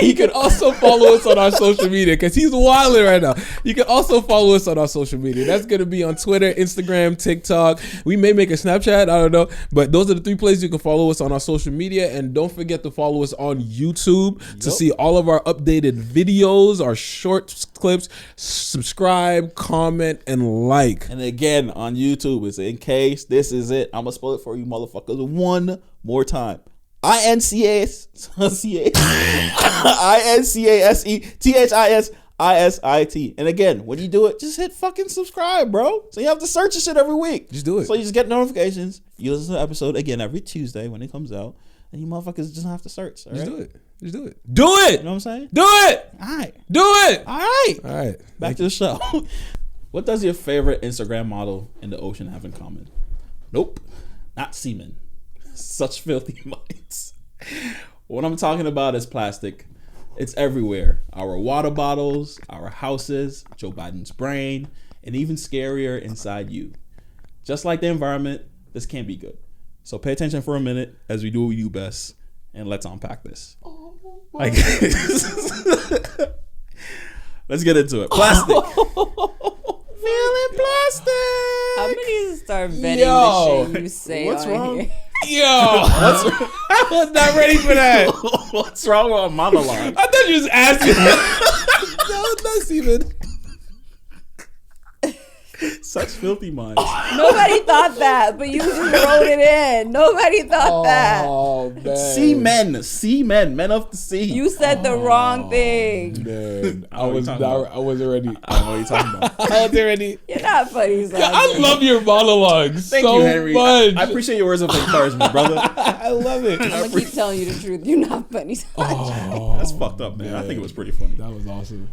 You can also follow us on our social media, because he's wilding right now. You can also follow us on our social media. That's going to be on Twitter, Instagram, TikTok. We may make a Snapchat. I don't know. But those are the 3 places you can follow us on our social media. And don't forget to follow us on YouTube to see all of our updated videos, our short clips. Subscribe, comment, and like. And again, on YouTube, it's In Case This Is It. I'm going to spell it for you motherfuckers one more time. INCASETHISISIT. And again, when you do it, just hit fucking subscribe, bro. So you have to search this shit every week. Just do it. So you just get notifications. You listen to the episode again every Tuesday when it comes out. And you motherfuckers just have to search. All right? Just do it. Just do it. Do it. You know what I'm saying? Do it. All right. Do it. All right. All right. Back to the show. What does your favorite Instagram model in the ocean have in common? Nope. Not semen. Such filthy minds. What I'm talking about is plastic. It's everywhere. Our water bottles, our houses, Joe Biden's brain, and even scarier, inside you. Just like the environment, this can't be good. So pay attention for a minute as we do what we do best and let's unpack this. Oh, Like, let's get into it. Plastic. Feeling plastic. I'm gonna need to start vetting Yo, the shit you say. what's on wrong? Here. Yo, I was not ready for that. What's wrong with a monologue? I thought you was asking. No, that's even. Such filthy minds. Nobody thought that, but you just wrote it in. Nobody thought that. Oh man. Men of the sea. You said the wrong thing. Man, I know what you're talking about. I wasn't ready. I don't know what you're talking about. I wasn't ready. You're not funny, son. I love your monologues Thank so you, Henry. much. I appreciate your words of encouragement, brother. I love it. I'm gonna keep telling you the truth. You're not funny, son. Oh, That's fucked up, man. I think it was pretty funny. That was awesome.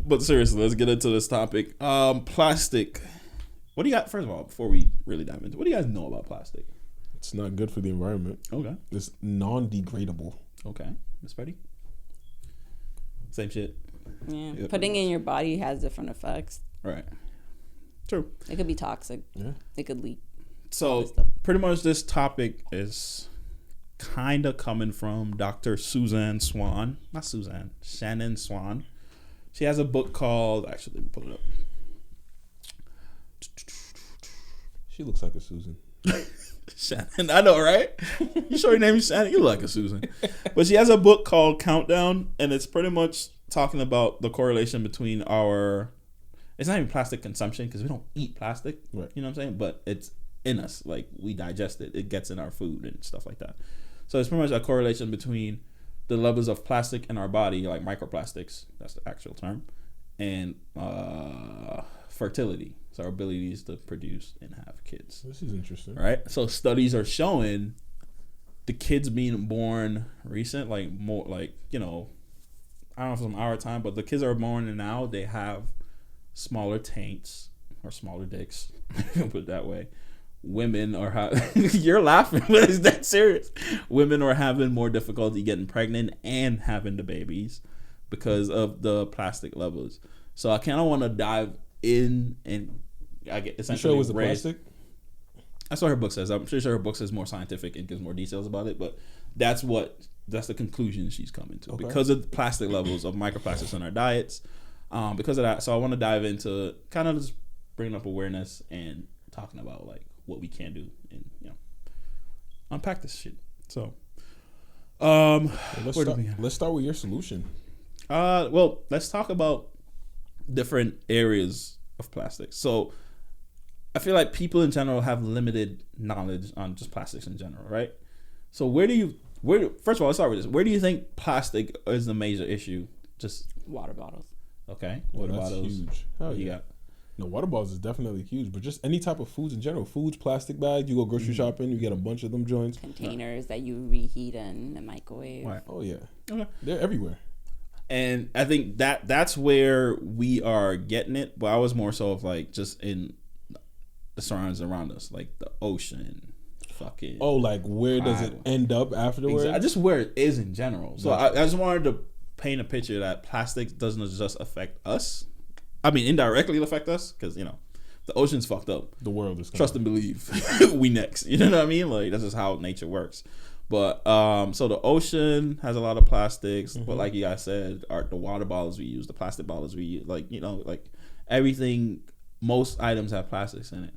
But seriously, let's get into this topic. Plastic. What do you got? First of all, before we really dive into, what do you guys know about plastic? It's not good for the environment. Okay. It's non-degradable. Okay. Miss Betty? Same shit. Yeah. Yep. Putting in your body has different effects. Right. True. It could be toxic. Yeah. It could leak. So pretty much this topic is kind of coming from Dr. Shannon Swan. She has a book called, actually, let me pull it up. She looks like a Susan. Shannon, I know, right? You sure your name is Shannon? You look like a Susan. But she has a book called Countdown, and it's pretty much talking about the correlation between our, it's not even plastic consumption because we don't eat plastic, right? You know what I'm saying? But it's in us, like we digest it. It gets in our food and stuff like that. So it's pretty much a correlation between the levels of plastic in our body, like microplastics, that's the actual term, and fertility. So our abilities to produce and have kids. This is interesting. Right? So studies are showing the kids being born recent, like more like, you know, I don't know if it's from our time, but the kids are born now, they have smaller taints or smaller dicks. Put it that way. Women are you're laughing, but it's that serious. Women are having more difficulty getting pregnant and having the babies because of the plastic levels. So I kind of want to dive in and I get essentially. You sure it was the plastic? That's what her book says. I'm pretty sure her book says more scientific and gives more details about it, but that's the conclusion she's coming to because of the plastic levels of microplastics in our diets. Because of that, so I want to dive into kind of just bringing up awareness and talking about like what we can do and unpack this shit. So, let's start with your solution. Well, let's talk about different areas of plastics. So I feel like people in general have limited knowledge on just plastics in general, right? So first of all, let's start with this. Where do you think plastic is the major issue? Just water bottles. Okay. Water bottles. Huge. What you got? No, water bottles is definitely huge, but just any type of foods in general. Foods, plastic bags, you go grocery shopping, you get a bunch of them joints. Containers that you reheat in the microwave. Right. Oh yeah. Okay. They're everywhere. And I think that's where we are getting it. But I was more so of like just in the surroundings around us, like the ocean, fucking. Oh, like where does it end up afterwards? Exactly. Just where it is in general. So I just wanted to paint a picture that plastic doesn't just affect us. I mean, indirectly it affect us because the ocean's fucked up. The world is. Trust and believe. We next. You know what I mean? Like that's just how nature works. But so the ocean has a lot of plastics, but like you guys said, the water bottles we use, the plastic bottles we use, like like everything, most items have plastics in it,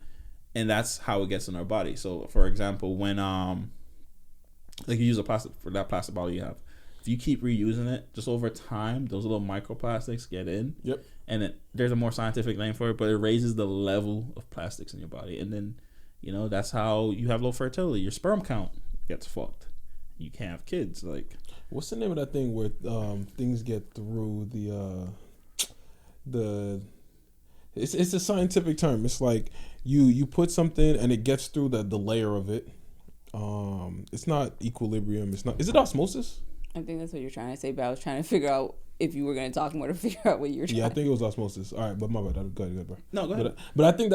and that's how it gets in our body. So for example, when like you use a plastic for that plastic bottle you have, if you keep reusing it, just over time, those little microplastics get in. Yep. And there's a more scientific name for it, but it raises the level of plastics in your body, and then that's how you have low fertility. Your sperm count gets fucked. You can't have kids. Like, what's the name of that thing where things get through the it's a scientific term. It's like you put something and it gets through the layer of it. It's not equilibrium. It's not. Is it osmosis? I think that's what you're trying to say, but I was trying to figure out if you were going to talk more to figure out what you're trying. Yeah, I think it was osmosis. All right, but my bad. Go ahead, bro. No, go ahead. But I think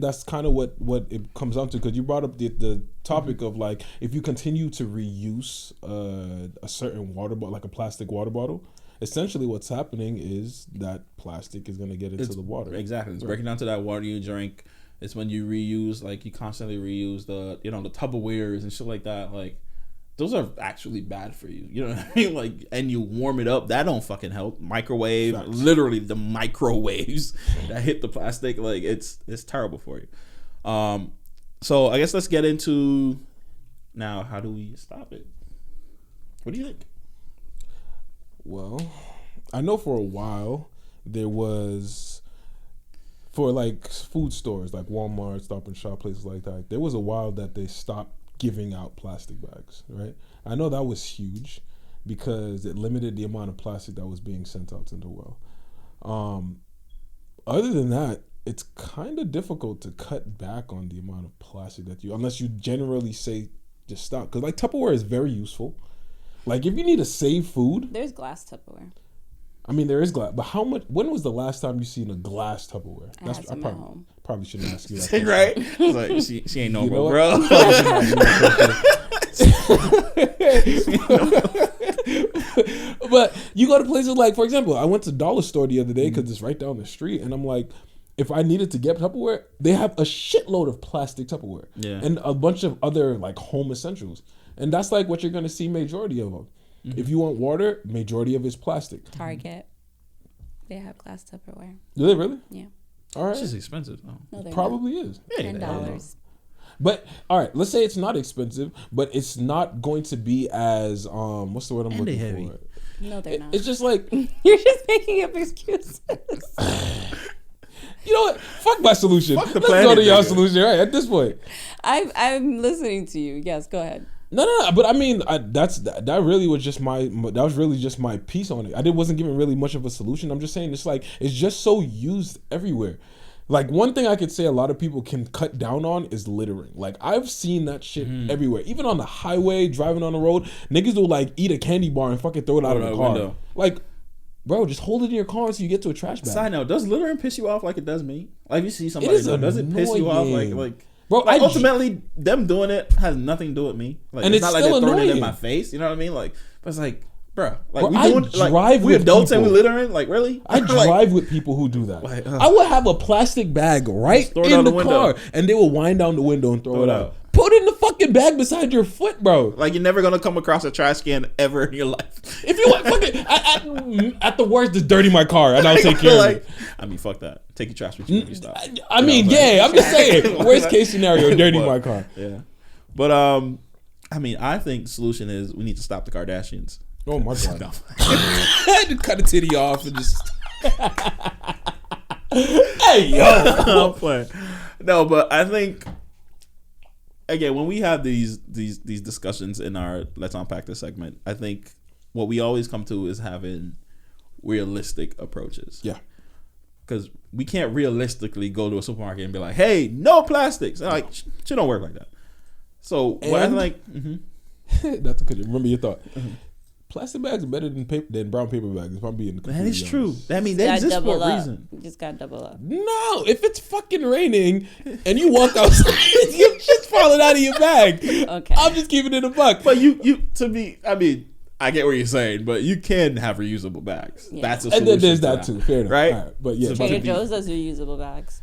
that's kind of what it comes down to, because you brought up the topic of like, if you continue to reuse a certain water bottle, like a plastic water bottle, essentially what's happening is that plastic is going to get into the water. Exactly. It's breaking down to that water you drink. It's when you reuse, like you constantly reuse the the Tupperwares and shit like that. Like those are actually bad for you. You know what I mean? Like, and you warm it up, that don't fucking help. Microwave, literally the microwaves that hit the plastic, like it's terrible for you. So I guess let's get into now, how do we stop it? What do you think? Well, I know for a while there was, for like food stores like Walmart, Stop and Shop, places like that, there was a while that they stopped giving out plastic bags, right? I know that was huge because it limited the amount of plastic that was being sent out into the world. Other than that, it's kind of difficult to cut back on the amount of plastic that you, unless you generally say just stop. Because like Tupperware is very useful. Like if you need to save food, there's glass Tupperware. I mean, there is glass, but how much? When was the last time you seen a glass Tupperware? I have some at home. Probably shouldn't ask you that. Right? It's like she ain't normal, bro. But you go to places like, for example, I went to Dollar Store the other day because it's right down the street, and I'm like, if I needed to get Tupperware, they have a shitload of plastic Tupperware, and a bunch of other like home essentials, and that's like what you're gonna see majority of them. Mm-hmm. If you want water, majority of it's plastic. Target, they have glass Tupperware. Do they really? Yeah. All right. It's just expensive. No, they're probably not. is. $10. But all right, let's say it's not expensive, but it's not going to be as what's the word I'm looking heavy. for? No, they're not. It's just like you're just making up excuses. You know what? Fuck my solution. Fuck the Let's planet, go to your nigga. solution. Right at this point. I'm listening to you. Yes, go ahead. No. But I mean, that really was just my piece on it. I wasn't giving really much of a solution. I'm just saying it's like it's just so used everywhere. Like one thing I could say a lot of people can cut down on is littering. Like I've seen that shit everywhere. Even on the highway, driving on the road, niggas will like eat a candy bar and fucking throw it out of the car. Window. Like, bro, just hold it in your car until you get to a trash bag. Side note, does littering piss you off like it does me? Like you see somebody do it, does it piss you off like bro, like ultimately them doing it has nothing to do with me. Like and it's not like still they're throwing annoying. it in my face, you know what I mean? Like but it's like, bro, like bro, we I doing drive like we with adults people. and we littering? Like really? I drive with people who do that. Like, I will have a plastic bag right in the car, and they will wind down the window and throw it out. Put it in the fucking bag beside your foot, bro. Like you're never gonna come across a trash can ever in your life. If you want, fucking at the worst, just dirty my car, and I'll take care of it. I mean, fuck that. Take your trash with you when you stop. I mean, yeah, I'm just saying. Worst case scenario, dirty my car. Yeah, but I mean, I think the solution is we need to stop the Kardashians. Oh my god! No. I had to cut a titty off and just. Hey yo, I'm playing. No, but I think again when we have these discussions in our Let's Unpack This segment, I think what we always come to is having realistic approaches. Yeah, because we can't realistically go to a supermarket and be like, "Hey, no plastics." Like, shit don't work like that. So what I like, that's a good. Remember your thought. Plastic bags are better than brown paper bags. If I'm being that is true. I mean, they exist for a up. reason. You just gotta double up. No, if it's fucking raining and you walk outside, your shit's falling out of your bag. Okay, I'm just keeping it a buck. But you to me, I mean, I get what you're saying, but you can have reusable bags. Yeah. That's a solution. And then there's that too. Fair enough, right? But yeah, Trader Joe's does reusable bags.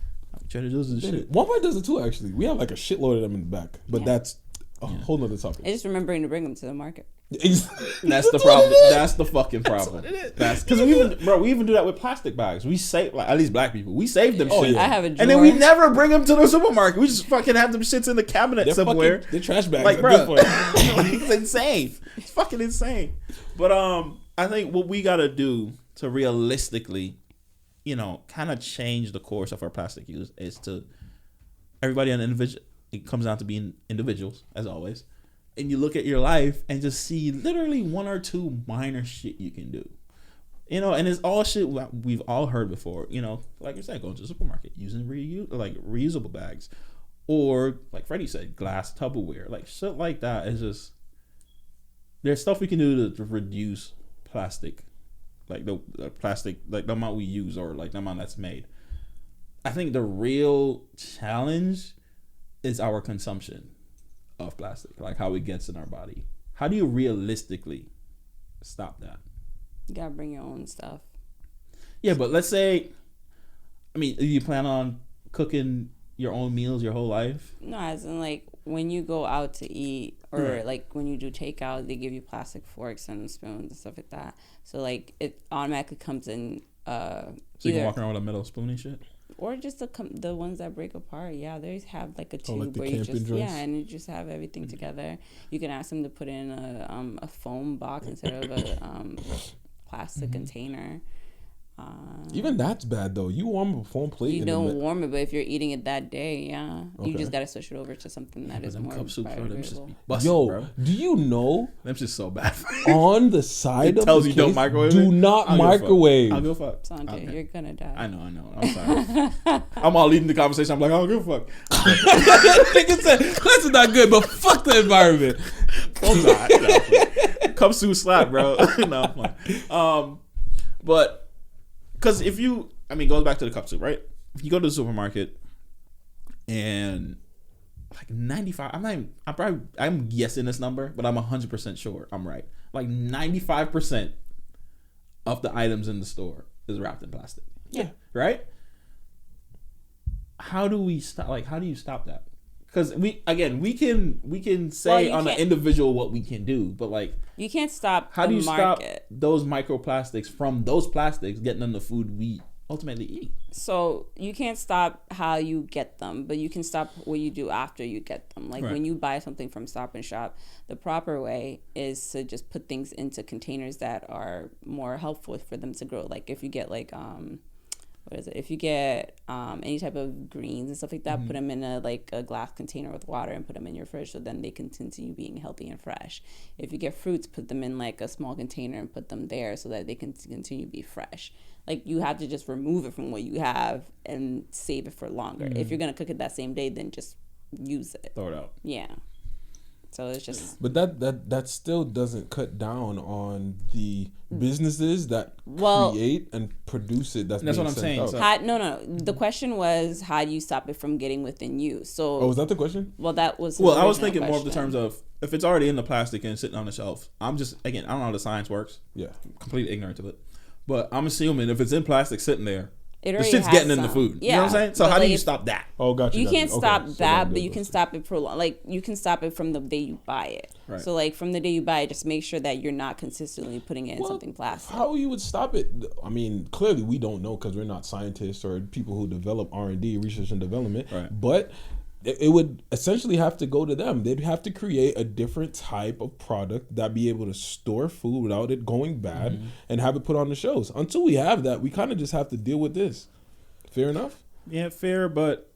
Trader Joe's is shit. Walmart does it too. Actually, we have like a shitload of them in the back, but that's a whole nother topic. It's just remembering to bring them to the market. That's the problem. That's the fucking problem. That's because we even do that with plastic bags. We save, like, at least black people, we save them. Oh, shit. yeah. I have a drawer. And then we never bring them to the supermarket. We just fucking have them shits in the cabinet somewhere. They're trash bags. Like, bro, it's insane. It's fucking insane. But I think what we gotta do to realistically, kind of change the course of our plastic use is to everybody on individual. It comes down to being individuals, as always. And you look at your life and just see literally one or two minor shit you can do. And it's all shit we've all heard before. Like you said, going to the supermarket, using reusable bags. Or, like Freddie said, glass Tupperware. Like, shit like that is just... There's stuff we can do to reduce plastic. Like, the plastic, like, the amount we use or, like, the amount that's made. I think the real challenge is our consumption of plastic, like how it gets in our body. How do you realistically stop that? You gotta bring your own stuff. Yeah, but let's say, you plan on cooking your own meals your whole life? No, as in like when you go out to eat or like when you do takeout, they give you plastic forks and spoons and stuff like that. So like it automatically comes in. So you can walk around with a metal spoon and shit. Or just the ones that break apart. Yeah, they have like a tube like where you just and you just have everything together. You can ask them to put in a foam box instead of a plastic container. Even that's bad though. You warm up a foam plate. You don't warm it, but if you're eating it that day, you just gotta switch it over to something that is more biodegradable. Yo, bro. Do you know? That's just so bad. On the side of tells the you case, don't microwave. Do not microwave. I'll go fuck. Sanjay, Okay. you're gonna die. I know. I'm sorry. I'm all leading the conversation. I'm like, I don't give a fuck. Nigga said, this is not good, but fuck the environment. Foam's alright. Cup suit slap, bro. No, I'm fine. But because if you, goes back to the cup soup, right? If you go to the supermarket and like 95, I'm guessing this number, but I'm 100% sure I'm right. Like 95% of the items in the store is wrapped in plastic. Yeah. Right? How do we stop? Like, how do you stop that? Because we can say on an individual what we can do, but like you can't stop. How do you stop those microplastics from those plastics getting in the food we ultimately eat? So you can't stop how you get them, but you can stop what you do after you get them. Like when you buy something from Stop and Shop, the proper way is to just put things into containers that are more helpful for them to grow. Like if you get like if you get any type of greens and stuff like that, put them in a glass container with water and put them in your fridge so then they can continue being healthy and fresh. If you get fruits, put them in like a small container and put them there so that they can continue to be fresh. Like you have to just remove it from what you have and save it for longer. If you're going to cook it that same day, then just use it. Throw it out. Yeah. So it's just. But that still doesn't cut down on the businesses that create and produce it. That's what I'm saying. So. No. The question was, how do you stop it from getting within you? So. Oh, was that the question? Well, that was. Well, I was thinking more of the terms of if it's already in the plastic and sitting on the shelf. I don't know how the science works. Yeah. I'm completely ignorant of it. But I'm assuming if it's in plastic sitting there, the shit's getting in the food. Yeah. You know what I'm saying? So how do you stop that? Oh, gotcha. You can't stop that, but you can stop it you can stop it from the day you buy it. Right. So like from the day you buy it, just make sure that you're not consistently putting it in something plastic. How you would stop it? Clearly we don't know because we're not scientists or people who develop R&D, research and development. Right. But it would essentially have to go to them. They'd have to create a different type of product that be able to store food without it going bad and have it put on the shelves. Until we have that, we kind of just have to deal with this. Fair enough? Yeah, fair, but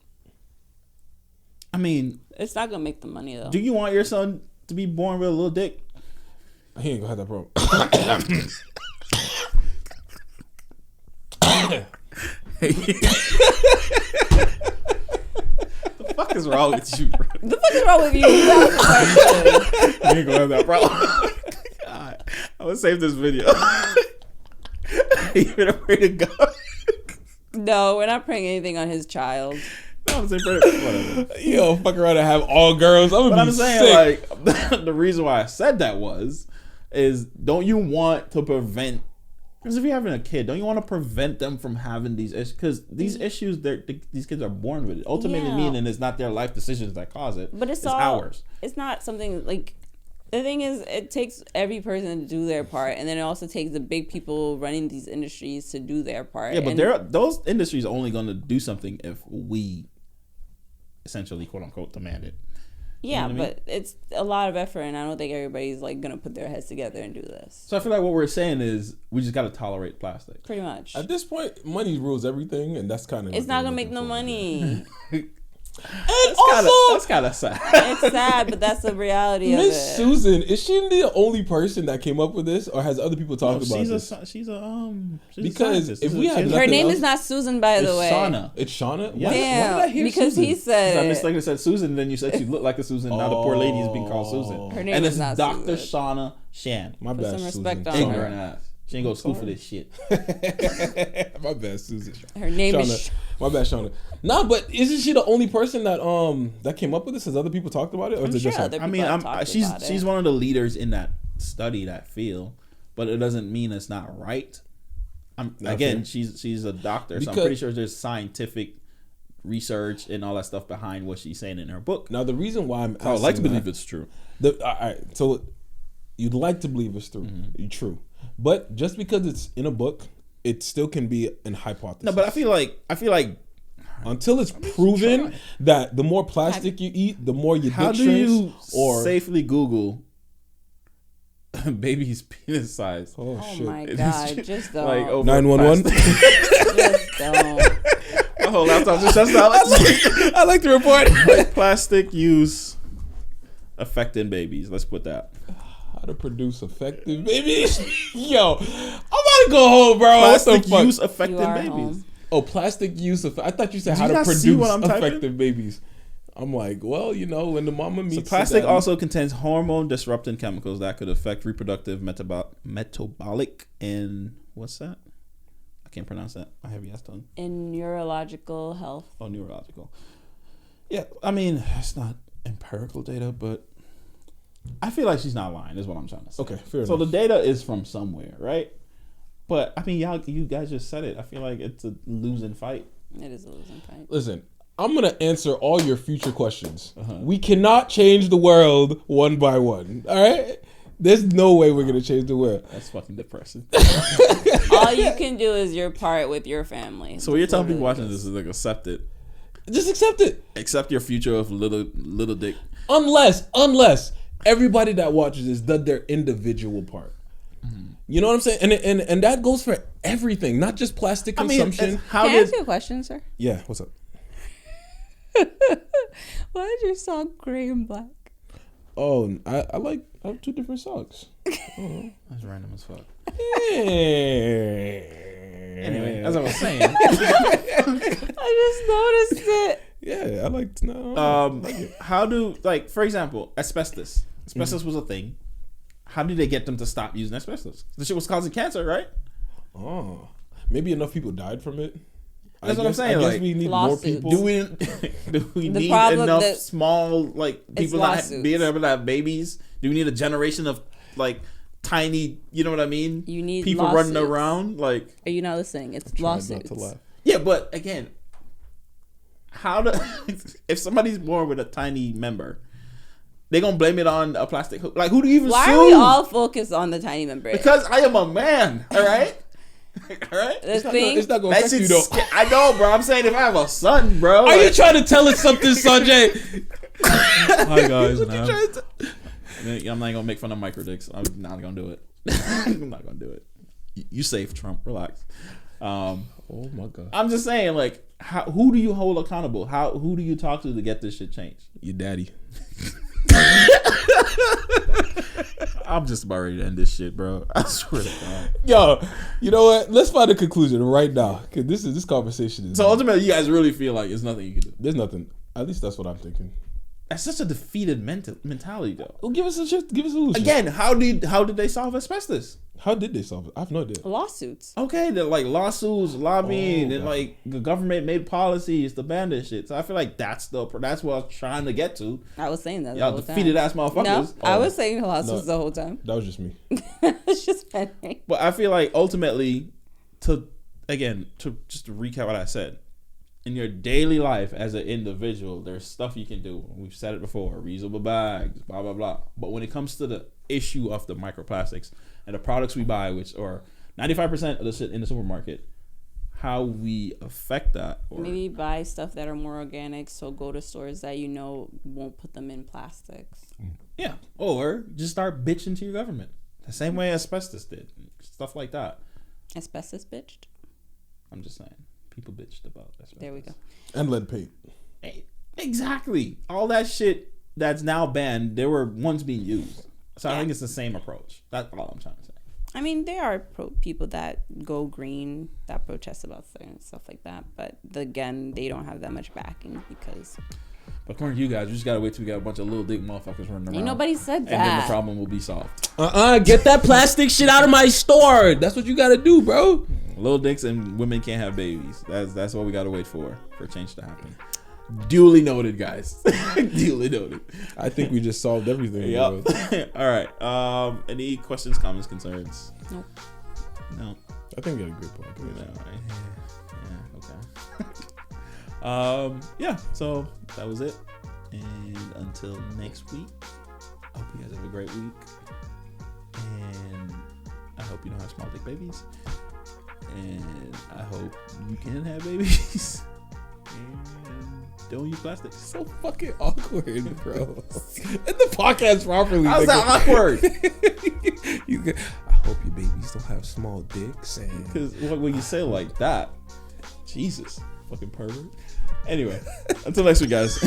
it's not gonna make the money though. Do you want your son to be born with a little dick? He ain't gonna have that problem. The fuck is wrong with you, bro? The fuck is wrong with you? You ain't gonna have that problem. God, I would save this video. You're afraid to go. No, we're not praying anything on his child. No, I'm saying whatever. You don't fuck around and have all girls. I'm saying like the reason why I said that is don't you want to prevent? Because if you're having a kid, don't you want to prevent them from having these issues? Because these issues, these kids are born with it. Ultimately, meaning it's not their life decisions that cause it. But it's ours. It's not something like. The thing is, it takes every person to do their part, and then it also takes the big people running these industries to do their part. Yeah, but those industries are only going to do something if we essentially, quote unquote, demand it. Yeah, but it's a lot of effort, and I don't think everybody's like gonna put their heads together and do this. So I feel like what we're saying is we just gotta tolerate plastic. Pretty much. At this point, money rules everything, and that's kind of. It's not gonna make no money. And that's kind of sad. It's sad, but that's the reality of it. Miss Susan, is she the only person that came up with this, or has other people talked about this? She's because a if we had her name is not Susan, by the way. Shauna. It's Shauna. Yeah. Damn, why did I hear because Susan? He said I mistakenly said Susan, and then you said she looked like a Susan. Now the poor lady is being called Susan. Her name is not Dr. Susan. Shauna Shan. My bad, some Susan. respect on Ignorant her. ass. She ain't go to school for this shit. My bad, Susan. Her name Shauna. is. My bad, Shauna. Nah, but isn't she the only person that came up with this? Has other people talked about it, or is it just her? She's one of the leaders in that study, that field, but it doesn't mean it's not right. She's a doctor, so I'm pretty sure there's scientific research and all that stuff behind what she's saying in her book. Now, the reason why I'm I would like to believe it's true. All right, so you'd like to believe it's true. True. But just because it's in a book, it still can be an hypothesis. No, but I feel like until it's proven that the more plastic you eat, the more your how dick do shrinks. you Or safely Google baby's penis size? Oh shit! my god! Just don't. Like over 911. Just don't. My whole laptop just shuts down. I like the report. Like plastic use affecting babies. Let's put that. How to produce effective babies? Yo, I'm about to go home, bro. Plastic what the fuck? use affecting You are babies. home. Oh, plastic use of. I thought you said Do how you to not see what produce I'm typing? effective babies. I'm like, well, you know, when the mama meets So the plastic daddy- also contains hormone disrupting chemicals that could affect reproductive metabolic and what's that? I can't pronounce that. I have yes tongue. In neurological health. Oh, neurological. Yeah, I mean, it's not empirical data, but I feel like she's not lying, is what I'm trying to say. Okay, fair So enough. the data is from somewhere, right? But I mean, you guys just said it. I feel like it's a losing fight. It is a losing fight. Listen, I'm gonna answer all your future questions. We cannot change the world one by one. All right. There's no way we're gonna change the world. That's fucking depressing. All you can do is your part with your family. So what you're telling That's people what it watching this is like accept it. Just accept it. Accept your future of little dick. Unless everybody that watches this does their individual part. You know what I'm saying? And that goes for everything, not just plastic consumption. How Can I ask did you a question, sir? Yeah, what's up? Why is your song gray and black? Oh, I have two different socks. That's random as fuck. Anyway, Anyway, as I was saying, I just noticed it. yeah, I like to know. how do, like, for example, asbestos. Asbestos was a thing. How did they get them to stop using asbestos? The shit was causing cancer, right? Oh, maybe enough people died from it. That's what I'm saying, I guess like, we need lawsuits. more people. Do we The need problem enough that- small, like, people that lawsuits. being able to have babies? Do we need a generation of, like, tiny, you know what I mean? You need people running lawsuits. around, like, Are you not listening? It's Try lawsuits. not to laugh. yeah, but again, how do if somebody's born with a tiny member, they gonna blame it on a plastic hook? Like, who do you even Why sue? are we all focused on the tiny member? Because I am a man, all right? All right? The thing, It's not gonna That affect you shit's though. I know, bro. I'm saying if I have a son, bro. Are you like- trying to tell us something, Sanjay? Hi guys. What you trying to I'm not gonna make fun of micro dicks. I'm not gonna do it. I'm not gonna do it. You safe, Trump. Relax. Oh my god. I'm just saying, like, who do you hold accountable? Who do you talk to get this shit changed? Your daddy. I'm just about ready to end this shit, bro. I swear to God. Yo, you know what? Let's find a conclusion right now, because this conversation is. So ultimately, you guys really feel like there's nothing you can do. There's nothing. At least that's what I'm thinking. That's such a defeated mentality, though. Well, give us a solution. Again, how did they solve asbestos? How did they solve it? I have no idea. lawsuits. Okay, they're like lawsuits, lobbying, and God. like the government made policies to ban this shit. So I feel like that's what I was trying to get to. I was saying that the Y'all whole defeated time. ass motherfuckers. No, I Oh. was saying lawsuits No. the whole time. That was just me. It's just funny. But I feel like ultimately, to just to recap what I said, in your daily life as an individual, there's stuff you can do. We've said it before: reusable bags, blah blah blah. But when it comes to the issue of the microplastics and the products we buy, which are 95% of the shit in the supermarket, how we affect that, or Maybe buy stuff that are more organic. So go to stores that you know won't put them in plastics. yeah, or just start bitching to your government the same way asbestos did, stuff like that. Asbestos bitched. I'm just saying, people bitched about asbestos. There we go. And lead paint. Hey, exactly. All that shit that's now banned, there were once being used. So I think it's the same approach. That's all I'm trying to say. I mean, there are people that go green, that protest about certain stuff like that. But again, they don't have that much backing because But according to you guys, we just gotta wait till we got a bunch of little dick motherfuckers running around. ain't nobody said and then the that. problem will be solved. Get that plastic shit out of my store. That's what you gotta do, bro. Little dicks and women can't have babies. That's what we gotta wait for change to happen. Duly noted, guys. Duly noted. I think we just solved everything. Yep. Bro. All right. Any questions, comments, concerns? Nope. No. I think you got a great point. No. Yeah. Okay. Yeah, so that was it. And until next week, I hope you guys have a great week. And I hope you don't have small dick babies. And I hope you can have babies. And don't use plastic. So fucking awkward, bro. And the podcast properly. How's that awkward? I hope your babies don't have small dicks. Because when you say it like that, Jesus, fucking pervert. Anyway, until next week, guys.